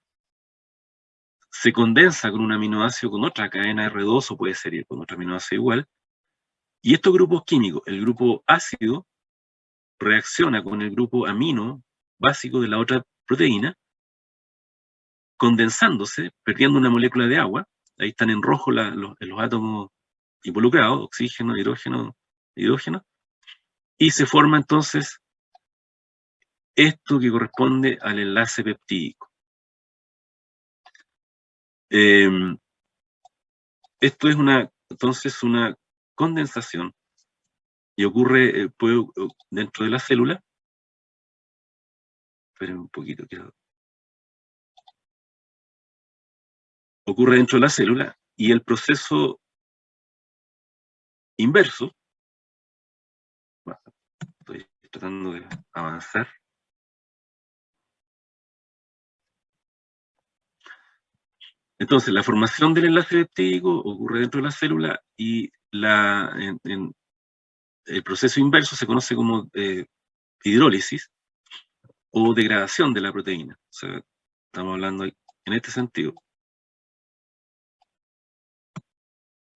se condensa con un aminoácido con otra cadena R2, o puede ser con otro aminoácido igual, y estos grupos químicos, el grupo ácido reacciona con el grupo amino básico de la otra proteína, condensándose, perdiendo una molécula de agua. Ahí están en rojo los átomos involucrados, oxígeno, hidrógeno, y se forma entonces esto que corresponde al enlace peptídico. Esto es entonces una condensación, y ocurre dentro de la célula. Esperen un poquito, ocurre dentro de la célula, y el proceso inverso, estoy tratando de avanzar, entonces la formación del enlace peptídico ocurre dentro de la célula, y el proceso inverso se conoce como hidrólisis o degradación de la proteína. O sea, estamos hablando en este sentido.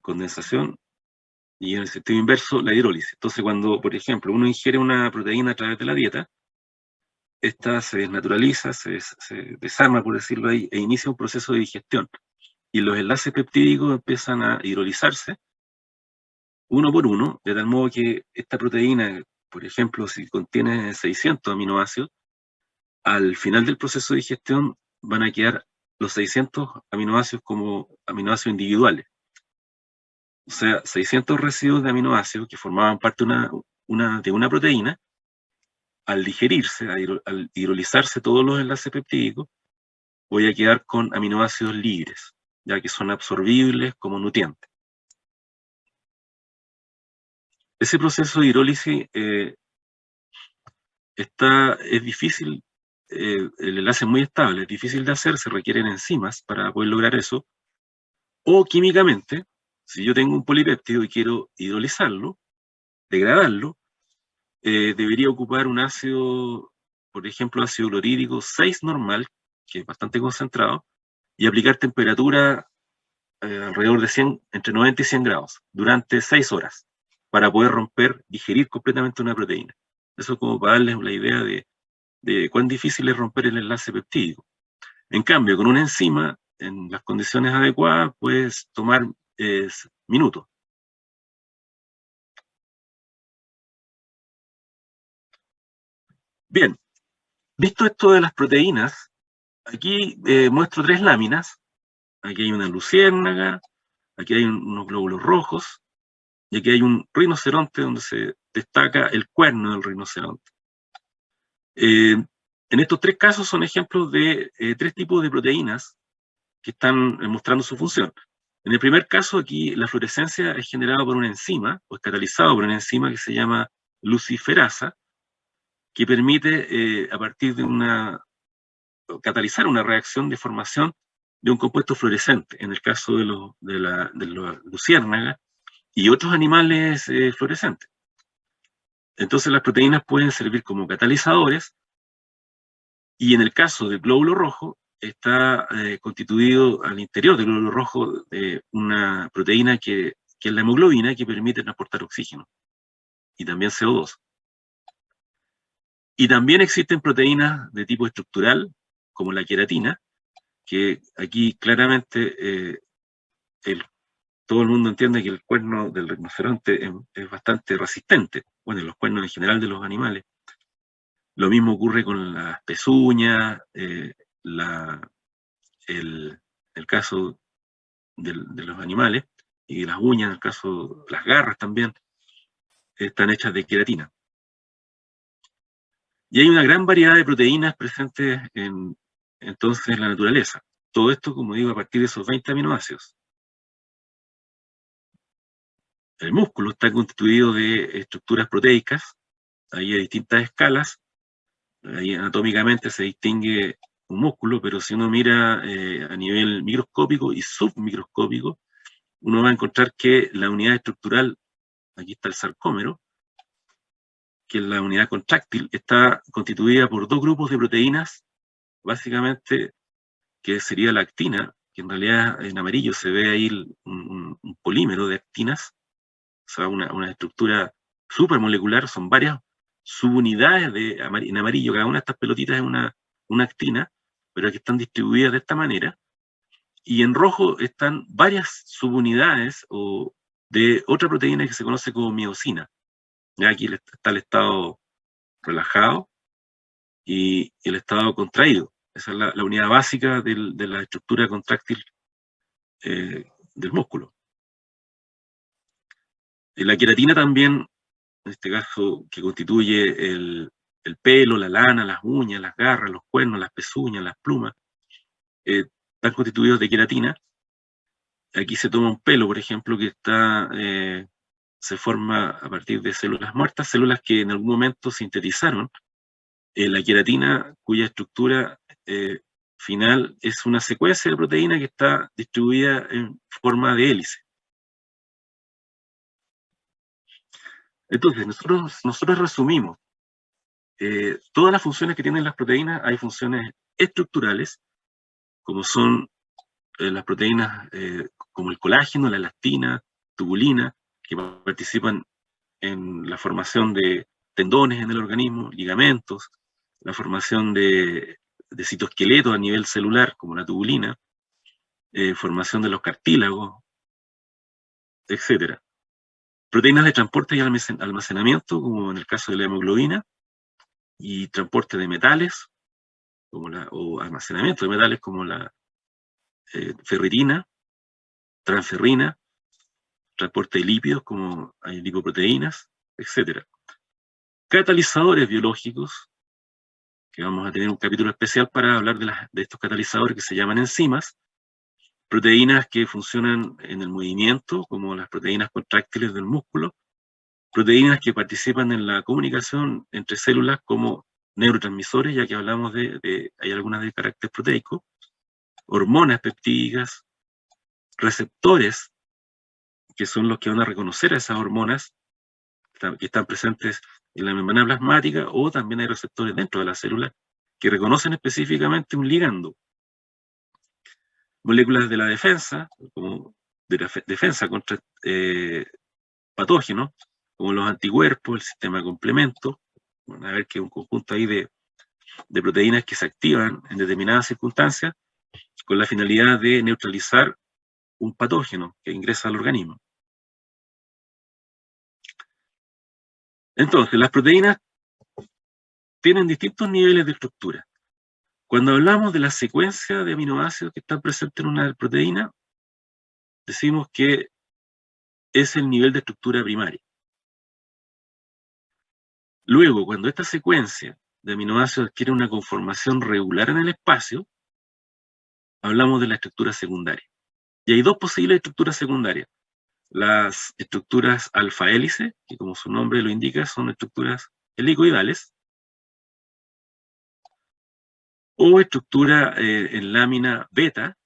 Condensación, y en el sentido inverso, la hidrólisis. Entonces, cuando, por ejemplo, uno ingiere una proteína a través de la dieta, esta se desnaturaliza, se desarma, por decirlo ahí, e inicia un proceso de digestión. Y los enlaces peptídicos empiezan a hidrolizarse uno por uno, de tal modo que esta proteína, por ejemplo, si contiene 600 aminoácidos, al final del proceso de digestión van a quedar los 600 aminoácidos como aminoácidos individuales. O sea, 600 residuos de aminoácidos que formaban parte de una proteína, al digerirse, al hidrolizarse todos los enlaces peptídicos, voy a quedar con aminoácidos libres, ya que son absorbibles como nutrientes. Ese proceso de hidrólisis es difícil, el enlace es muy estable, es difícil de hacer, se requieren enzimas para poder lograr eso, o químicamente, si yo tengo un polipéptido y quiero hidrolizarlo, degradarlo, debería ocupar un ácido, por ejemplo, ácido clorhídrico 6 normal, que es bastante concentrado, y aplicar temperatura alrededor de entre 90 y 100 grados, durante 6 horas, para poder digerir completamente una proteína. Eso es como para darles la idea de cuán difícil es romper el enlace peptídico. En cambio, con una enzima, en las condiciones adecuadas, puedes tomar minutos. Bien, visto esto de las proteínas, aquí muestro 3 láminas. Aquí hay una luciérnaga, aquí hay unos glóbulos rojos, y aquí hay un rinoceronte donde se destaca el cuerno del rinoceronte. En estos 3 casos son ejemplos de 3 tipos de proteínas que están mostrando su función. En el primer caso, aquí la fluorescencia es generada por una enzima, o es catalizado por una enzima que se llama luciferasa, que permite, a partir de catalizar una reacción de formación de un compuesto fluorescente, en el caso de la luciérnaga y otros animales fluorescentes. Entonces las proteínas pueden servir como catalizadores, y en el caso del glóbulo rojo, está constituido al interior del glóbulo rojo de una proteína que es la hemoglobina, que permite transportar oxígeno, y también CO2. Y también existen proteínas de tipo estructural, como la queratina, que aquí claramente todo el mundo entiende que el cuerno del rinoceronte es bastante resistente, bueno, los cuernos en general de los animales. Lo mismo ocurre con las pezuñas, el caso de los animales, y las uñas, en el caso, las garras también, están hechas de queratina. Y hay una gran variedad de proteínas presentes entonces en la naturaleza. Todo esto, como digo, a partir de esos 20 aminoácidos. El músculo está constituido de estructuras proteicas, ahí a distintas escalas. Ahí anatómicamente se distingue un músculo, pero si uno mira a nivel microscópico y submicroscópico, uno va a encontrar que la unidad estructural, aquí está el sarcómero, que es la unidad contráctil, está constituida por 2 grupos de proteínas básicamente, que sería la actina, que en realidad en amarillo se ve ahí un polímero de actinas, o sea, una estructura supermolecular, son varias subunidades en amarillo, cada una de estas pelotitas es una actina, pero que están distribuidas de esta manera, y en rojo están varias subunidades de otra proteína que se conoce como miosina. Ya aquí está el estado relajado y el estado contraído. Esa es la unidad básica de la estructura contráctil del músculo. La queratina también, en este caso, que constituye el pelo, la lana, las uñas, las garras, los cuernos, las pezuñas, las plumas, están constituidos de queratina. Aquí se toma un pelo, por ejemplo, que se forma a partir de células muertas, células que en algún momento sintetizaron la queratina, cuya estructura final es una secuencia de proteína que está distribuida en forma de hélice. Entonces, nosotros resumimos todas las funciones que tienen las proteínas. Hay funciones estructurales, como son las proteínas como el colágeno, la elastina, tubulina, que participan en la formación de tendones en el organismo, ligamentos, la formación de citoesqueletos a nivel celular, como la tubulina, formación de los cartílagos, etc. Proteínas de transporte y almacenamiento, como en el caso de la hemoglobina, y transporte de metales, o almacenamiento de metales, como la ferritina, transferrina, transporte de lípidos, como hay lipoproteínas, etc. Catalizadores biológicos, que vamos a tener un capítulo especial para hablar de estos catalizadores que se llaman enzimas. Proteínas que funcionan en el movimiento, como las proteínas contráctiles del músculo. Proteínas que participan en la comunicación entre células, como neurotransmisores, ya que hablamos hay algunas de carácter proteico. Hormonas peptídicas, receptores, que son los que van a reconocer a esas hormonas que están presentes en la membrana plasmática, o también hay receptores dentro de la célula que reconocen específicamente un ligando. Moléculas de la defensa, como de la defensa contra patógenos, como los anticuerpos, el sistema de complemento. Van a ver que es un conjunto ahí de proteínas que se activan en determinadas circunstancias con la finalidad de neutralizar un patógeno que ingresa al organismo. Entonces, las proteínas tienen distintos niveles de estructura. Cuando hablamos de la secuencia de aminoácidos que están presentes en una proteína, decimos que es el nivel de estructura primaria. Luego, cuando esta secuencia de aminoácidos adquiere una conformación regular en el espacio, hablamos de la estructura secundaria. Y hay dos posibles estructuras secundarias. Las estructuras alfa-hélice, que como su nombre lo indica, son estructuras helicoidales, o estructura en lámina beta,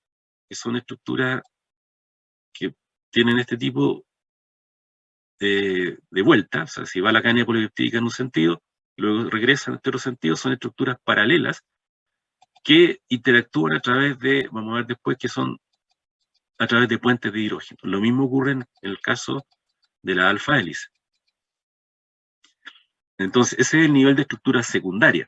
que son estructuras que tienen este tipo de vuelta. O sea, si va la cadena polipeptídica en un sentido, luego regresa en este otro sentido, son estructuras paralelas que interactúan a través de, vamos a ver después, que son a través de puentes de hidrógeno. Lo mismo ocurre en el caso de la alfa-hélice. Entonces, ese es el nivel de estructura secundaria.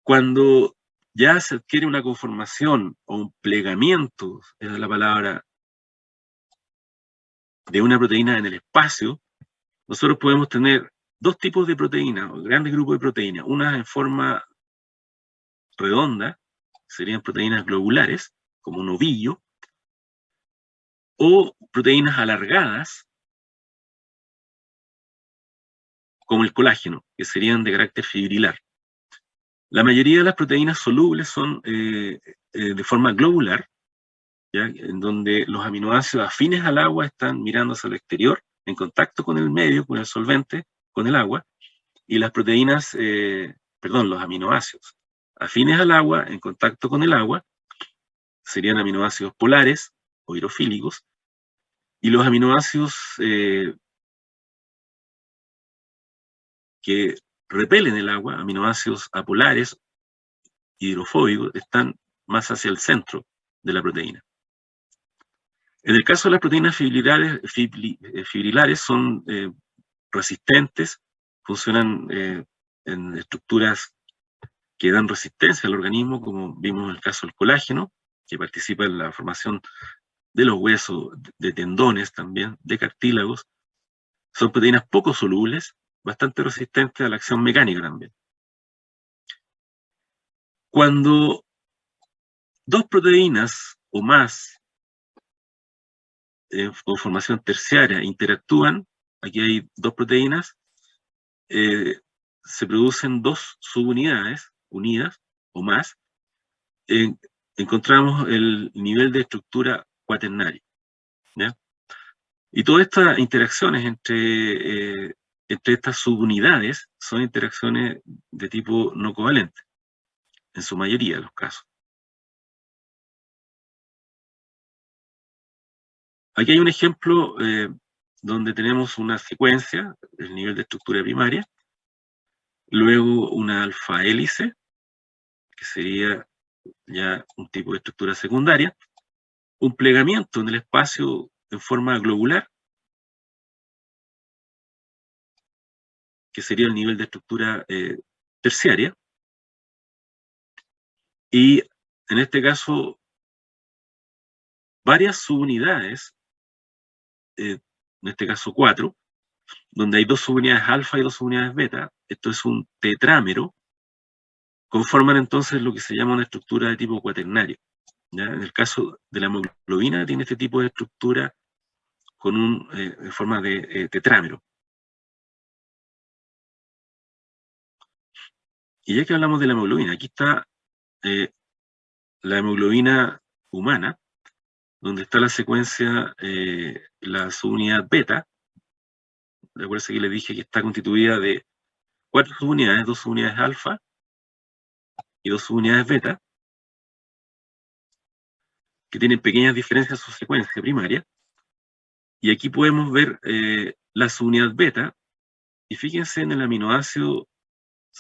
Cuando ya se adquiere una conformación o un plegamiento, esa es la palabra, de una proteína en el espacio, nosotros podemos tener dos tipos de proteínas, o grandes grupos de proteínas. Unas en forma redonda, serían proteínas globulares, como un ovillo, o proteínas alargadas, como el colágeno, que serían de carácter fibrilar. La mayoría de las proteínas solubles son de forma globular, ¿ya? En donde los aminoácidos afines al agua están mirando hacia el exterior, en contacto con el medio, con el solvente, con el agua, y las proteínas, los aminoácidos afines al agua, en contacto con el agua, serían aminoácidos polares o hidrofílicos, y los aminoácidos que repelen el agua, aminoácidos apolares hidrofóbicos están más hacia el centro de la proteína. En el caso de las proteínas fibrilares son resistentes, funcionan en estructuras que dan resistencia al organismo, como vimos en el caso del colágeno, que participa en la formación de los huesos, de tendones también, de cartílagos. Son proteínas poco solubles, bastante resistentes a la acción mecánica también. Cuando dos proteínas o más con formación terciaria interactúan, aquí hay dos proteínas, se producen dos subunidades unidas o más, encontramos el nivel de estructura cuaternaria, ¿ya? Y todas estas interacciones entre estas subunidades son interacciones de tipo no covalente, en su mayoría de los casos. Aquí hay un ejemplo donde tenemos una secuencia, el nivel de estructura primaria, luego una alfa hélice, que sería ya un tipo de estructura secundaria, un plegamiento en el espacio en forma globular, que sería el nivel de estructura terciaria, y en este caso varias subunidades, en este caso 4, donde hay dos subunidades alfa y dos subunidades beta. Esto es un tetrámero, conforman entonces lo que se llama una estructura de tipo cuaternario, ¿ya? En el caso de la hemoglobina tiene este tipo de estructura con en forma de tetrámero. Y ya que hablamos de la hemoglobina, aquí está la hemoglobina humana, donde está la secuencia, la subunidad beta. Recuerden que les dije que está constituida de 4 subunidades, 2 subunidades alfa y 2 subunidades beta, que tienen pequeñas diferencias en su secuencia primaria. Y aquí podemos ver la subunidad beta, y fíjense en el aminoácido,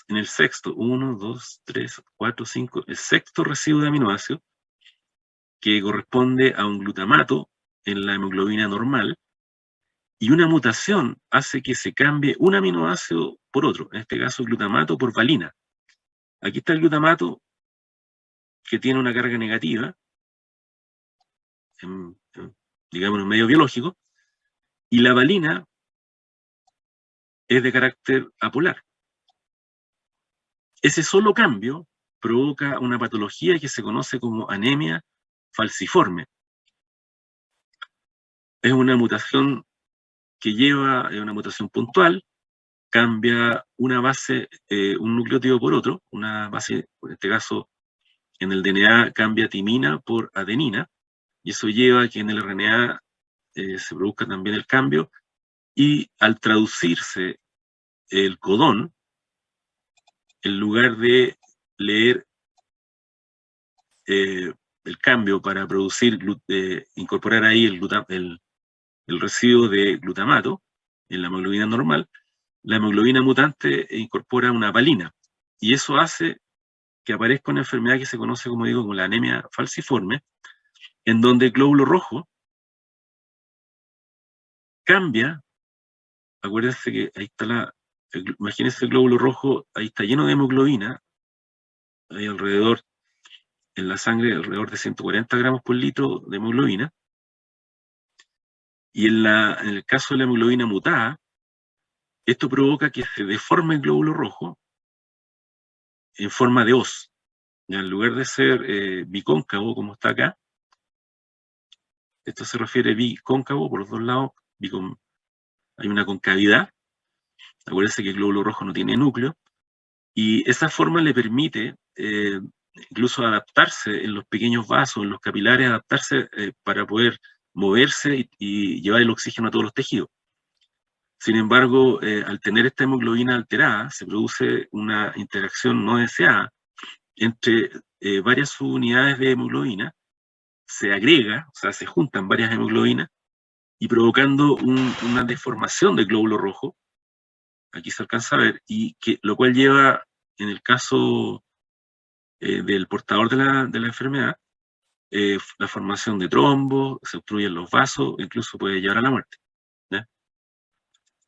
en el sexto, 1, 2, 3, 4, 5, el sexto residuo de aminoácido, que corresponde a un glutamato en la hemoglobina normal, y una mutación hace que se cambie un aminoácido por otro, en este caso glutamato por valina. Aquí está el glutamato, que tiene una carga negativa, digamos en medio biológico, y la valina es de carácter apolar. Ese solo cambio provoca una patología que se conoce como anemia falciforme. Es una mutación que lleva una mutación puntual, cambia una base, un nucleótido por otro, una base, en este caso, en el DNA cambia timina por adenina, y eso lleva a que en el RNA se produzca también el cambio, y al traducirse el codón, en lugar de leer el cambio para producir, incorporar ahí el residuo de glutamato en la hemoglobina normal, la hemoglobina mutante incorpora una valina, y eso hace que aparezca una enfermedad que se conoce, como digo, como la anemia falciforme, en donde el glóbulo rojo cambia. Acuérdense que ahí está imagínense el glóbulo rojo, ahí está lleno de hemoglobina, hay alrededor, en la sangre, alrededor de 140 gramos por litro de hemoglobina, y en el caso de la hemoglobina mutada, esto provoca que se deforme el glóbulo rojo en forma de hoz. Ya, en lugar de ser bicóncavo, como está acá, esto se refiere bicóncavo por los dos lados, hay una concavidad. Acuérdense que el glóbulo rojo no tiene núcleo, y esa forma le permite incluso adaptarse en los pequeños vasos, en los capilares, adaptarse para poder moverse y llevar el oxígeno a todos los tejidos. Sin embargo, al tener esta hemoglobina alterada, se produce una interacción no deseada entre varias subunidades de hemoglobina, se agrega, o sea, se juntan varias hemoglobinas, y provocando una deformación del glóbulo rojo, aquí se alcanza a ver, lo cual lleva, en el caso del portador de la enfermedad, la formación de trombos, se obstruyen los vasos, incluso puede llevar a la muerte. ¿Ya?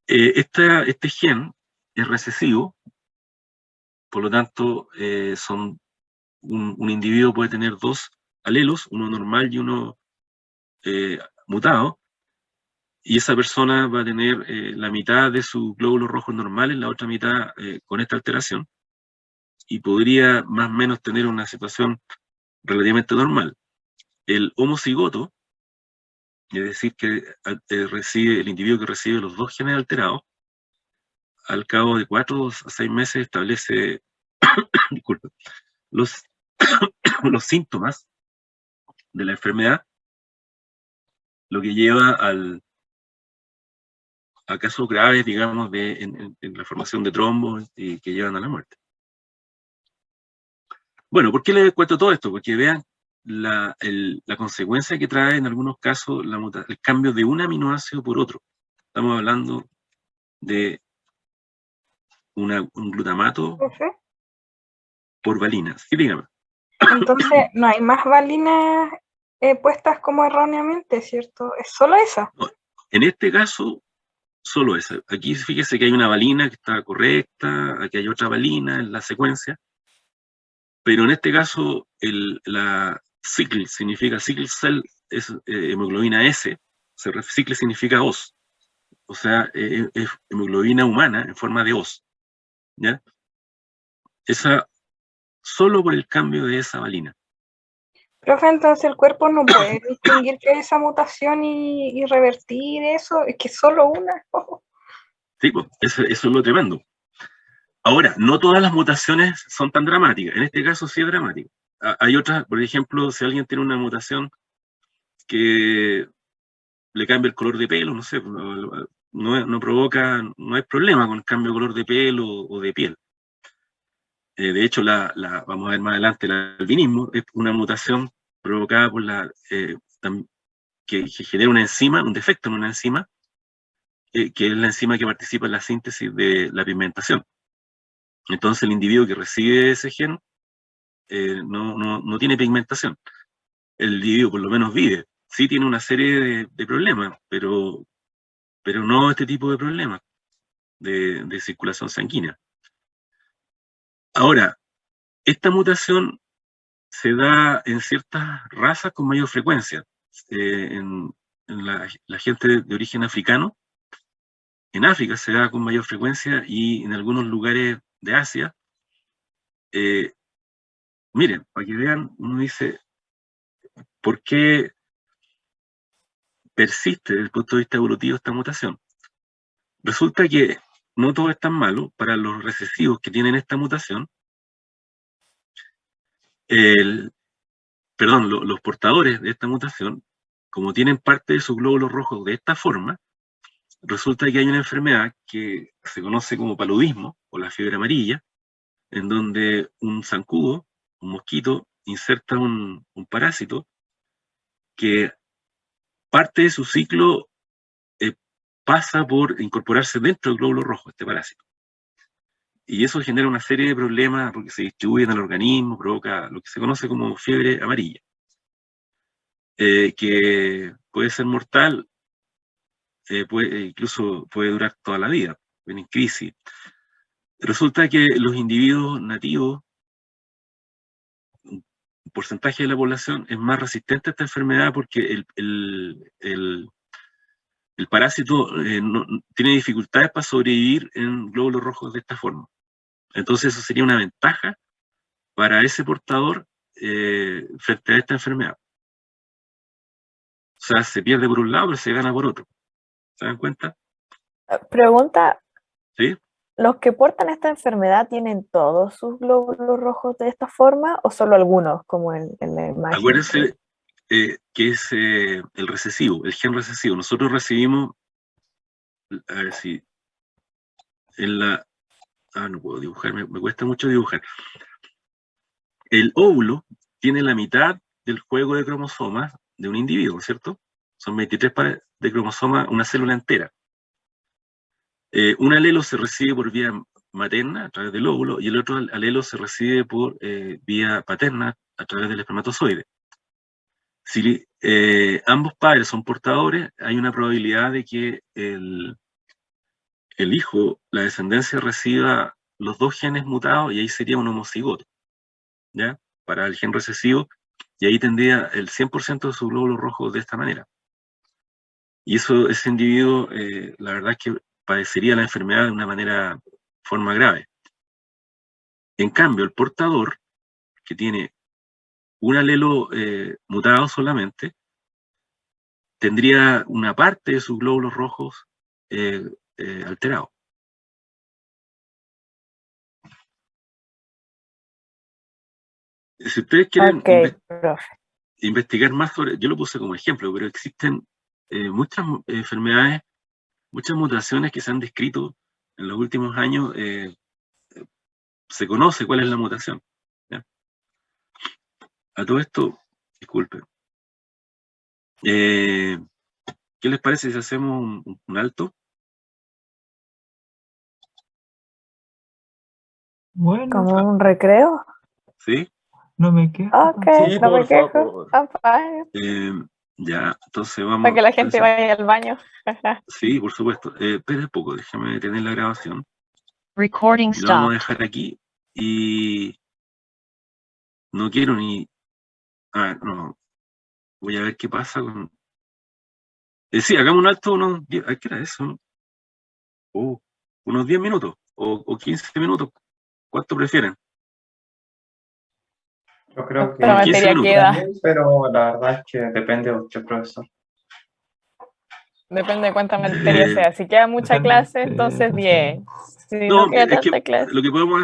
Este gen es recesivo, por lo tanto, un individuo puede tener dos alelos, uno normal y uno mutado, y esa persona va a tener la mitad de sus glóbulos rojos normales, la otra mitad con esta alteración, y podría más o menos tener una situación relativamente normal. El homocigoto, es decir, que recibe el individuo que recibe los dos genes alterados, al cabo de 4 a 6 meses establece disculpe, los síntomas de la enfermedad, lo que lleva a casos graves, digamos, en la formación de trombos y que llevan a la muerte. Bueno, ¿por qué les cuento todo esto? Porque vean la consecuencia que trae en algunos casos el cambio de un aminoácido por otro. Estamos hablando de un glutamato por valina. Sí, dígame. Entonces, no hay más valinas puestas como erróneamente, ¿cierto? Es solo esa. No, en este caso, solo esa. Aquí fíjese que hay una valina que está correcta, aquí hay otra valina en la secuencia, pero en este caso la sickle significa sickle cell, es hemoglobina S, sickle significa hoz, o sea, es hemoglobina humana en forma de hoz, ¿ya? Esa, solo por el cambio de esa valina. Profe, entonces el cuerpo no puede distinguir que esa mutación y revertir eso, es que solo una. Sí, pues, eso es lo tremendo. Ahora, no todas las mutaciones son tan dramáticas. En este caso sí es dramático. Hay otras, por ejemplo, si alguien tiene una mutación que le cambia el color de pelo, no sé, no provoca, no hay problema con el cambio de color de pelo o de piel. De hecho, vamos a ver más adelante, el albinismo es una mutación provocada por que genera una enzima, un defecto en una enzima, que es la enzima que participa en la síntesis de la pigmentación. Entonces el individuo que recibe ese gen no tiene pigmentación. El individuo por lo menos vive. Sí tiene una serie de problemas, pero no este tipo de problemas de circulación sanguínea. Ahora, esta mutación se da en ciertas razas con mayor frecuencia. En la gente de origen africano, en África se da con mayor frecuencia y en algunos lugares de Asia. Miren, para que vean, uno dice, ¿por qué persiste desde el punto de vista evolutivo esta mutación? Resulta que no todo es tan malo. Para los recesivos que tienen esta mutación, los portadores de esta mutación, como tienen parte de sus glóbulos rojos de esta forma, resulta que hay una enfermedad que se conoce como paludismo, o la fiebre amarilla, en donde un zancudo, un mosquito, inserta un parásito que parte de su ciclo pasa por incorporarse dentro del glóbulo rojo, este parásito. Y eso genera una serie de problemas porque se distribuye en el organismo, provoca lo que se conoce como fiebre amarilla, que puede ser mortal, incluso puede durar toda la vida, en crisis. Resulta que los individuos nativos, un porcentaje de la población es más resistente a esta enfermedad porque el parásito tiene dificultades para sobrevivir en glóbulos rojos de esta forma. Entonces eso sería una ventaja para ese portador frente a esta enfermedad. O sea, se pierde por un lado, pero se gana por otro. ¿Se dan cuenta? Pregunta, ¿Sí? ¿los que portan esta enfermedad tienen todos sus glóbulos rojos de esta forma o solo algunos, como en la imagen? Acuérdense que es el recesivo, el gen recesivo. Nosotros recibimos, a ver si, no puedo dibujar, me cuesta mucho dibujar. El óvulo tiene la mitad del juego de cromosomas de un individuo, ¿cierto? Son 23 pares de cromosomas, una célula entera. Un alelo se recibe materna a través del óvulo y el otro alelo se recibe por vía paterna a través del espermatozoide. Si ambos padres son portadores, hay una probabilidad de que el hijo, la descendencia, reciba los dos genes mutados y ahí sería un homocigoto, ¿ya? Para el gen recesivo, y ahí tendría el 100% de sus glóbulos rojos de esta manera. Y ese individuo, la verdad es que padecería la enfermedad de una forma grave. En cambio, el portador, que tiene un alelo mutado solamente, tendría una parte de sus glóbulos rojos alterados. Si ustedes quieren profe. investigar más sobre, yo lo puse como ejemplo, pero existen muchas enfermedades, muchas mutaciones que se han descrito en los últimos años. Se conoce cuál es la mutación, ¿ya? A todo esto, disculpen. ¿Qué les parece si hacemos un alto? Bueno, ¿Como un recreo? ¿Sí? no me quejo. Ok, Sí, no me por quejo. favor. I'm fine. Ya, entonces vamos. Para que la gente vaya al baño. Sí, por supuesto. Espera un poco, déjame detener la grabación. Recording Lo vamos a stopped. dejar aquí y no quiero ni. Ah, no. Voy a ver qué pasa con. Sí, hagamos un alto unos 10. ¿Qué era eso? Unos 10 minutos o 15 minutos. ¿Cuánto prefieren? Yo creo que La 15 materia minutos. queda. pero la verdad es que depende de usted, profesor. Depende de cuánta materia sea. Si queda mucha Depende clase, de entonces persona. bien. Si no No, queda es que tanta clase. lo que podemos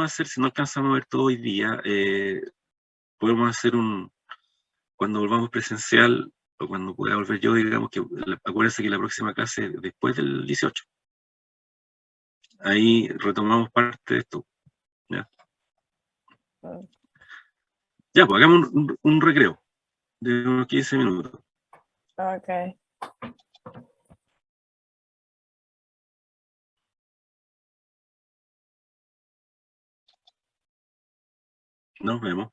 hacer, si no alcanzamos a ver todo hoy día, podemos hacer cuando volvamos presencial, o cuando pueda volver yo, digamos que, acuérdense que la próxima clase es después del 18. Ahí retomamos parte de esto. Ya, ya pues hagamos un recreo de unos 15 minutos. Ok. Nos vemos.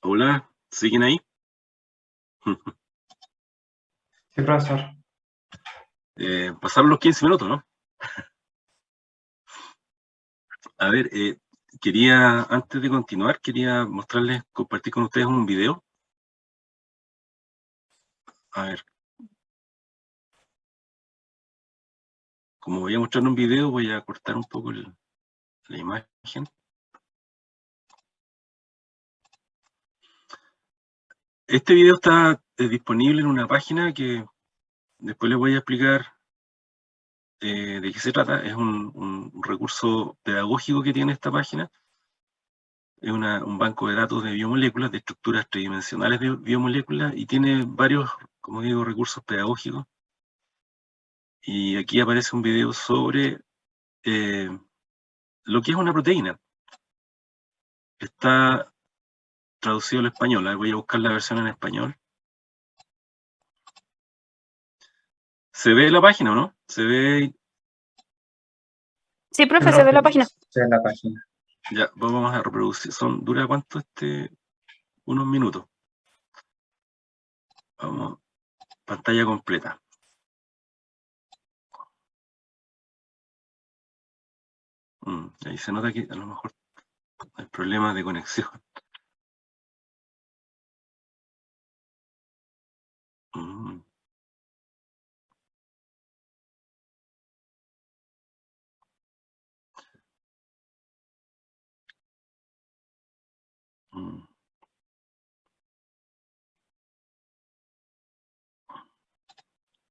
Hola, ¿siguen ahí? Sí, profesor. Pasaron los 15 minutos, ¿no? A ver, antes de continuar, quería mostrarles, compartir con ustedes un video. A ver. Como voy a mostrar un video, voy a cortar un poco la imagen. Este video está disponible en una página que después les voy a explicar de qué se trata. Es un recurso pedagógico que tiene esta página. Es un banco de datos de biomoléculas, de estructuras tridimensionales de biomoléculas, y tiene varios, como digo, recursos pedagógicos. Y aquí aparece un video sobre lo que es una proteína. Está traducido al español. Voy a buscar la versión en español. ¿Se ve la página o no? ¿Se ve? Sí, profe, se ve la página. Sí, en la página. Ya, vamos a reproducir. ¿Dura cuánto unos minutos? Vamos, pantalla completa. Ahí se nota que a lo mejor hay problemas de conexión. Mm. Mm.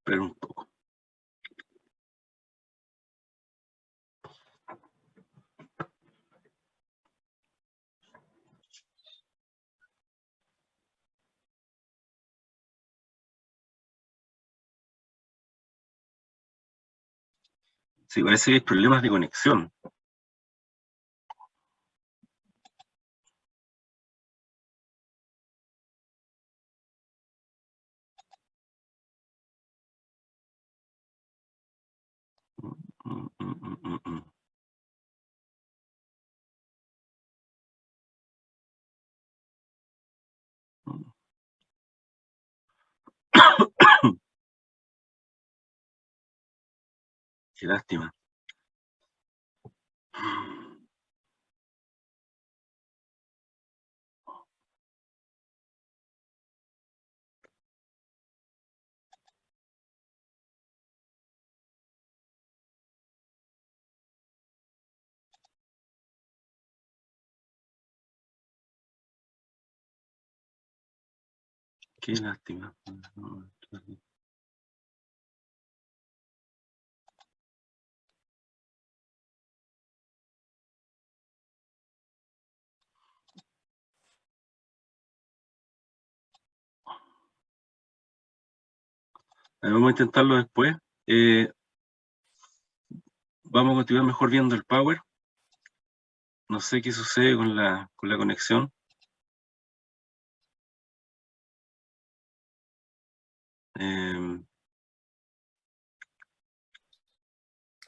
Espera un poco. Sí, parece que hay problemas de conexión. Mm. Qué lástima. Qué lástima. Vamos a intentarlo después. Vamos a continuar mejor viendo el Power. No sé qué sucede con la conexión.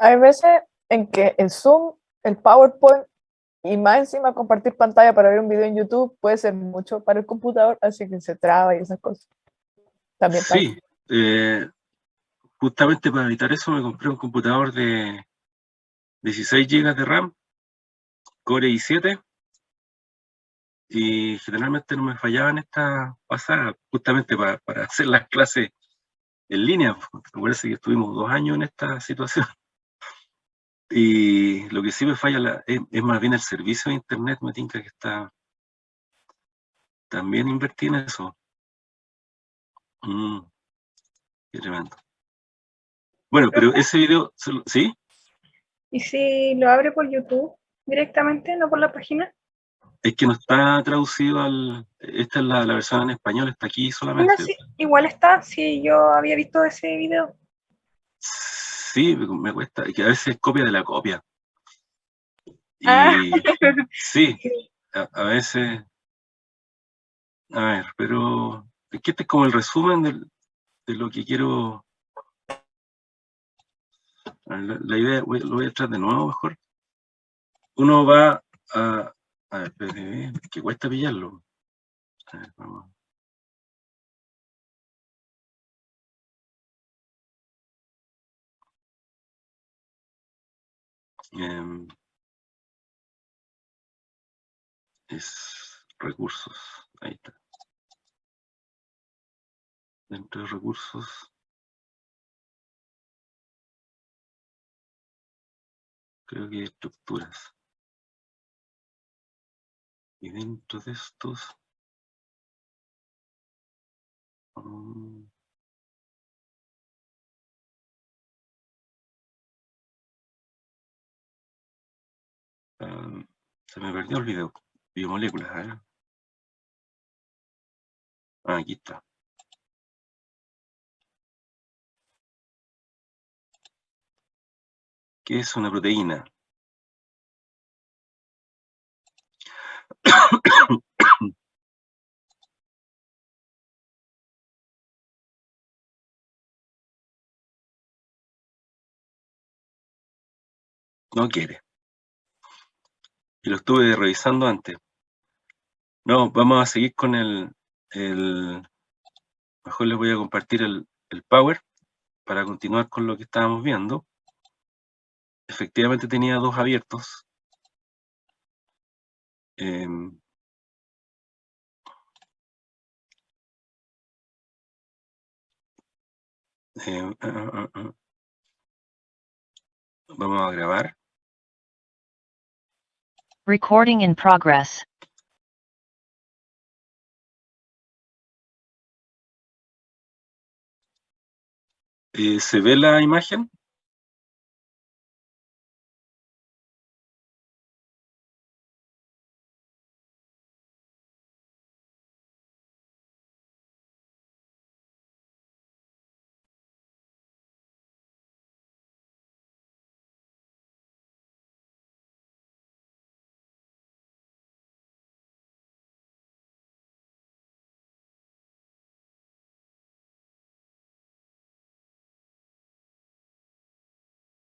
Hay veces en que el Zoom, el PowerPoint y más encima compartir pantalla para ver un video en YouTube puede ser mucho para el computador, así que se traba y esas cosas. También pasa. Sí, justamente para evitar eso me compré un computador de 16 GB de RAM, Core i7, y generalmente no me fallaba en esta pasada, justamente para hacer las clases en línea. Me parece que estuvimos 2 años en esta situación. Y lo que sí me falla es más bien el servicio de internet, me tinca que está... También invertí en eso. Qué tremendo. Bueno, pero ese video, ¿sí? ¿Y si lo abre por YouTube directamente, no por la página? Es que no está traducido al... Esta es la versión en español, está aquí No, solamente. sí, igual está, sí, yo había visto ese video. Sí, me cuesta, es que a veces es copia de la copia. Ah. Y sí, a veces... A ver, pero es que este es como el resumen de lo que quiero... La idea, lo voy a echar de nuevo mejor. Uno va a... A ver, que cuesta pillarlo. A ver, vamos. Es recursos, ahí está. Dentro de recursos, creo que hay estructuras. Y dentro de estos... se me perdió el video. Biomoléculas, a ver. Aquí está. ¿Qué es una proteína? No quiere. Y lo estuve revisando antes. No, vamos a seguir con mejor les voy a compartir el Power para continuar con lo que estábamos viendo. Efectivamente tenía 2 abiertos. Vamos a grabar. Recording in progress. ¿Se ve la imagen?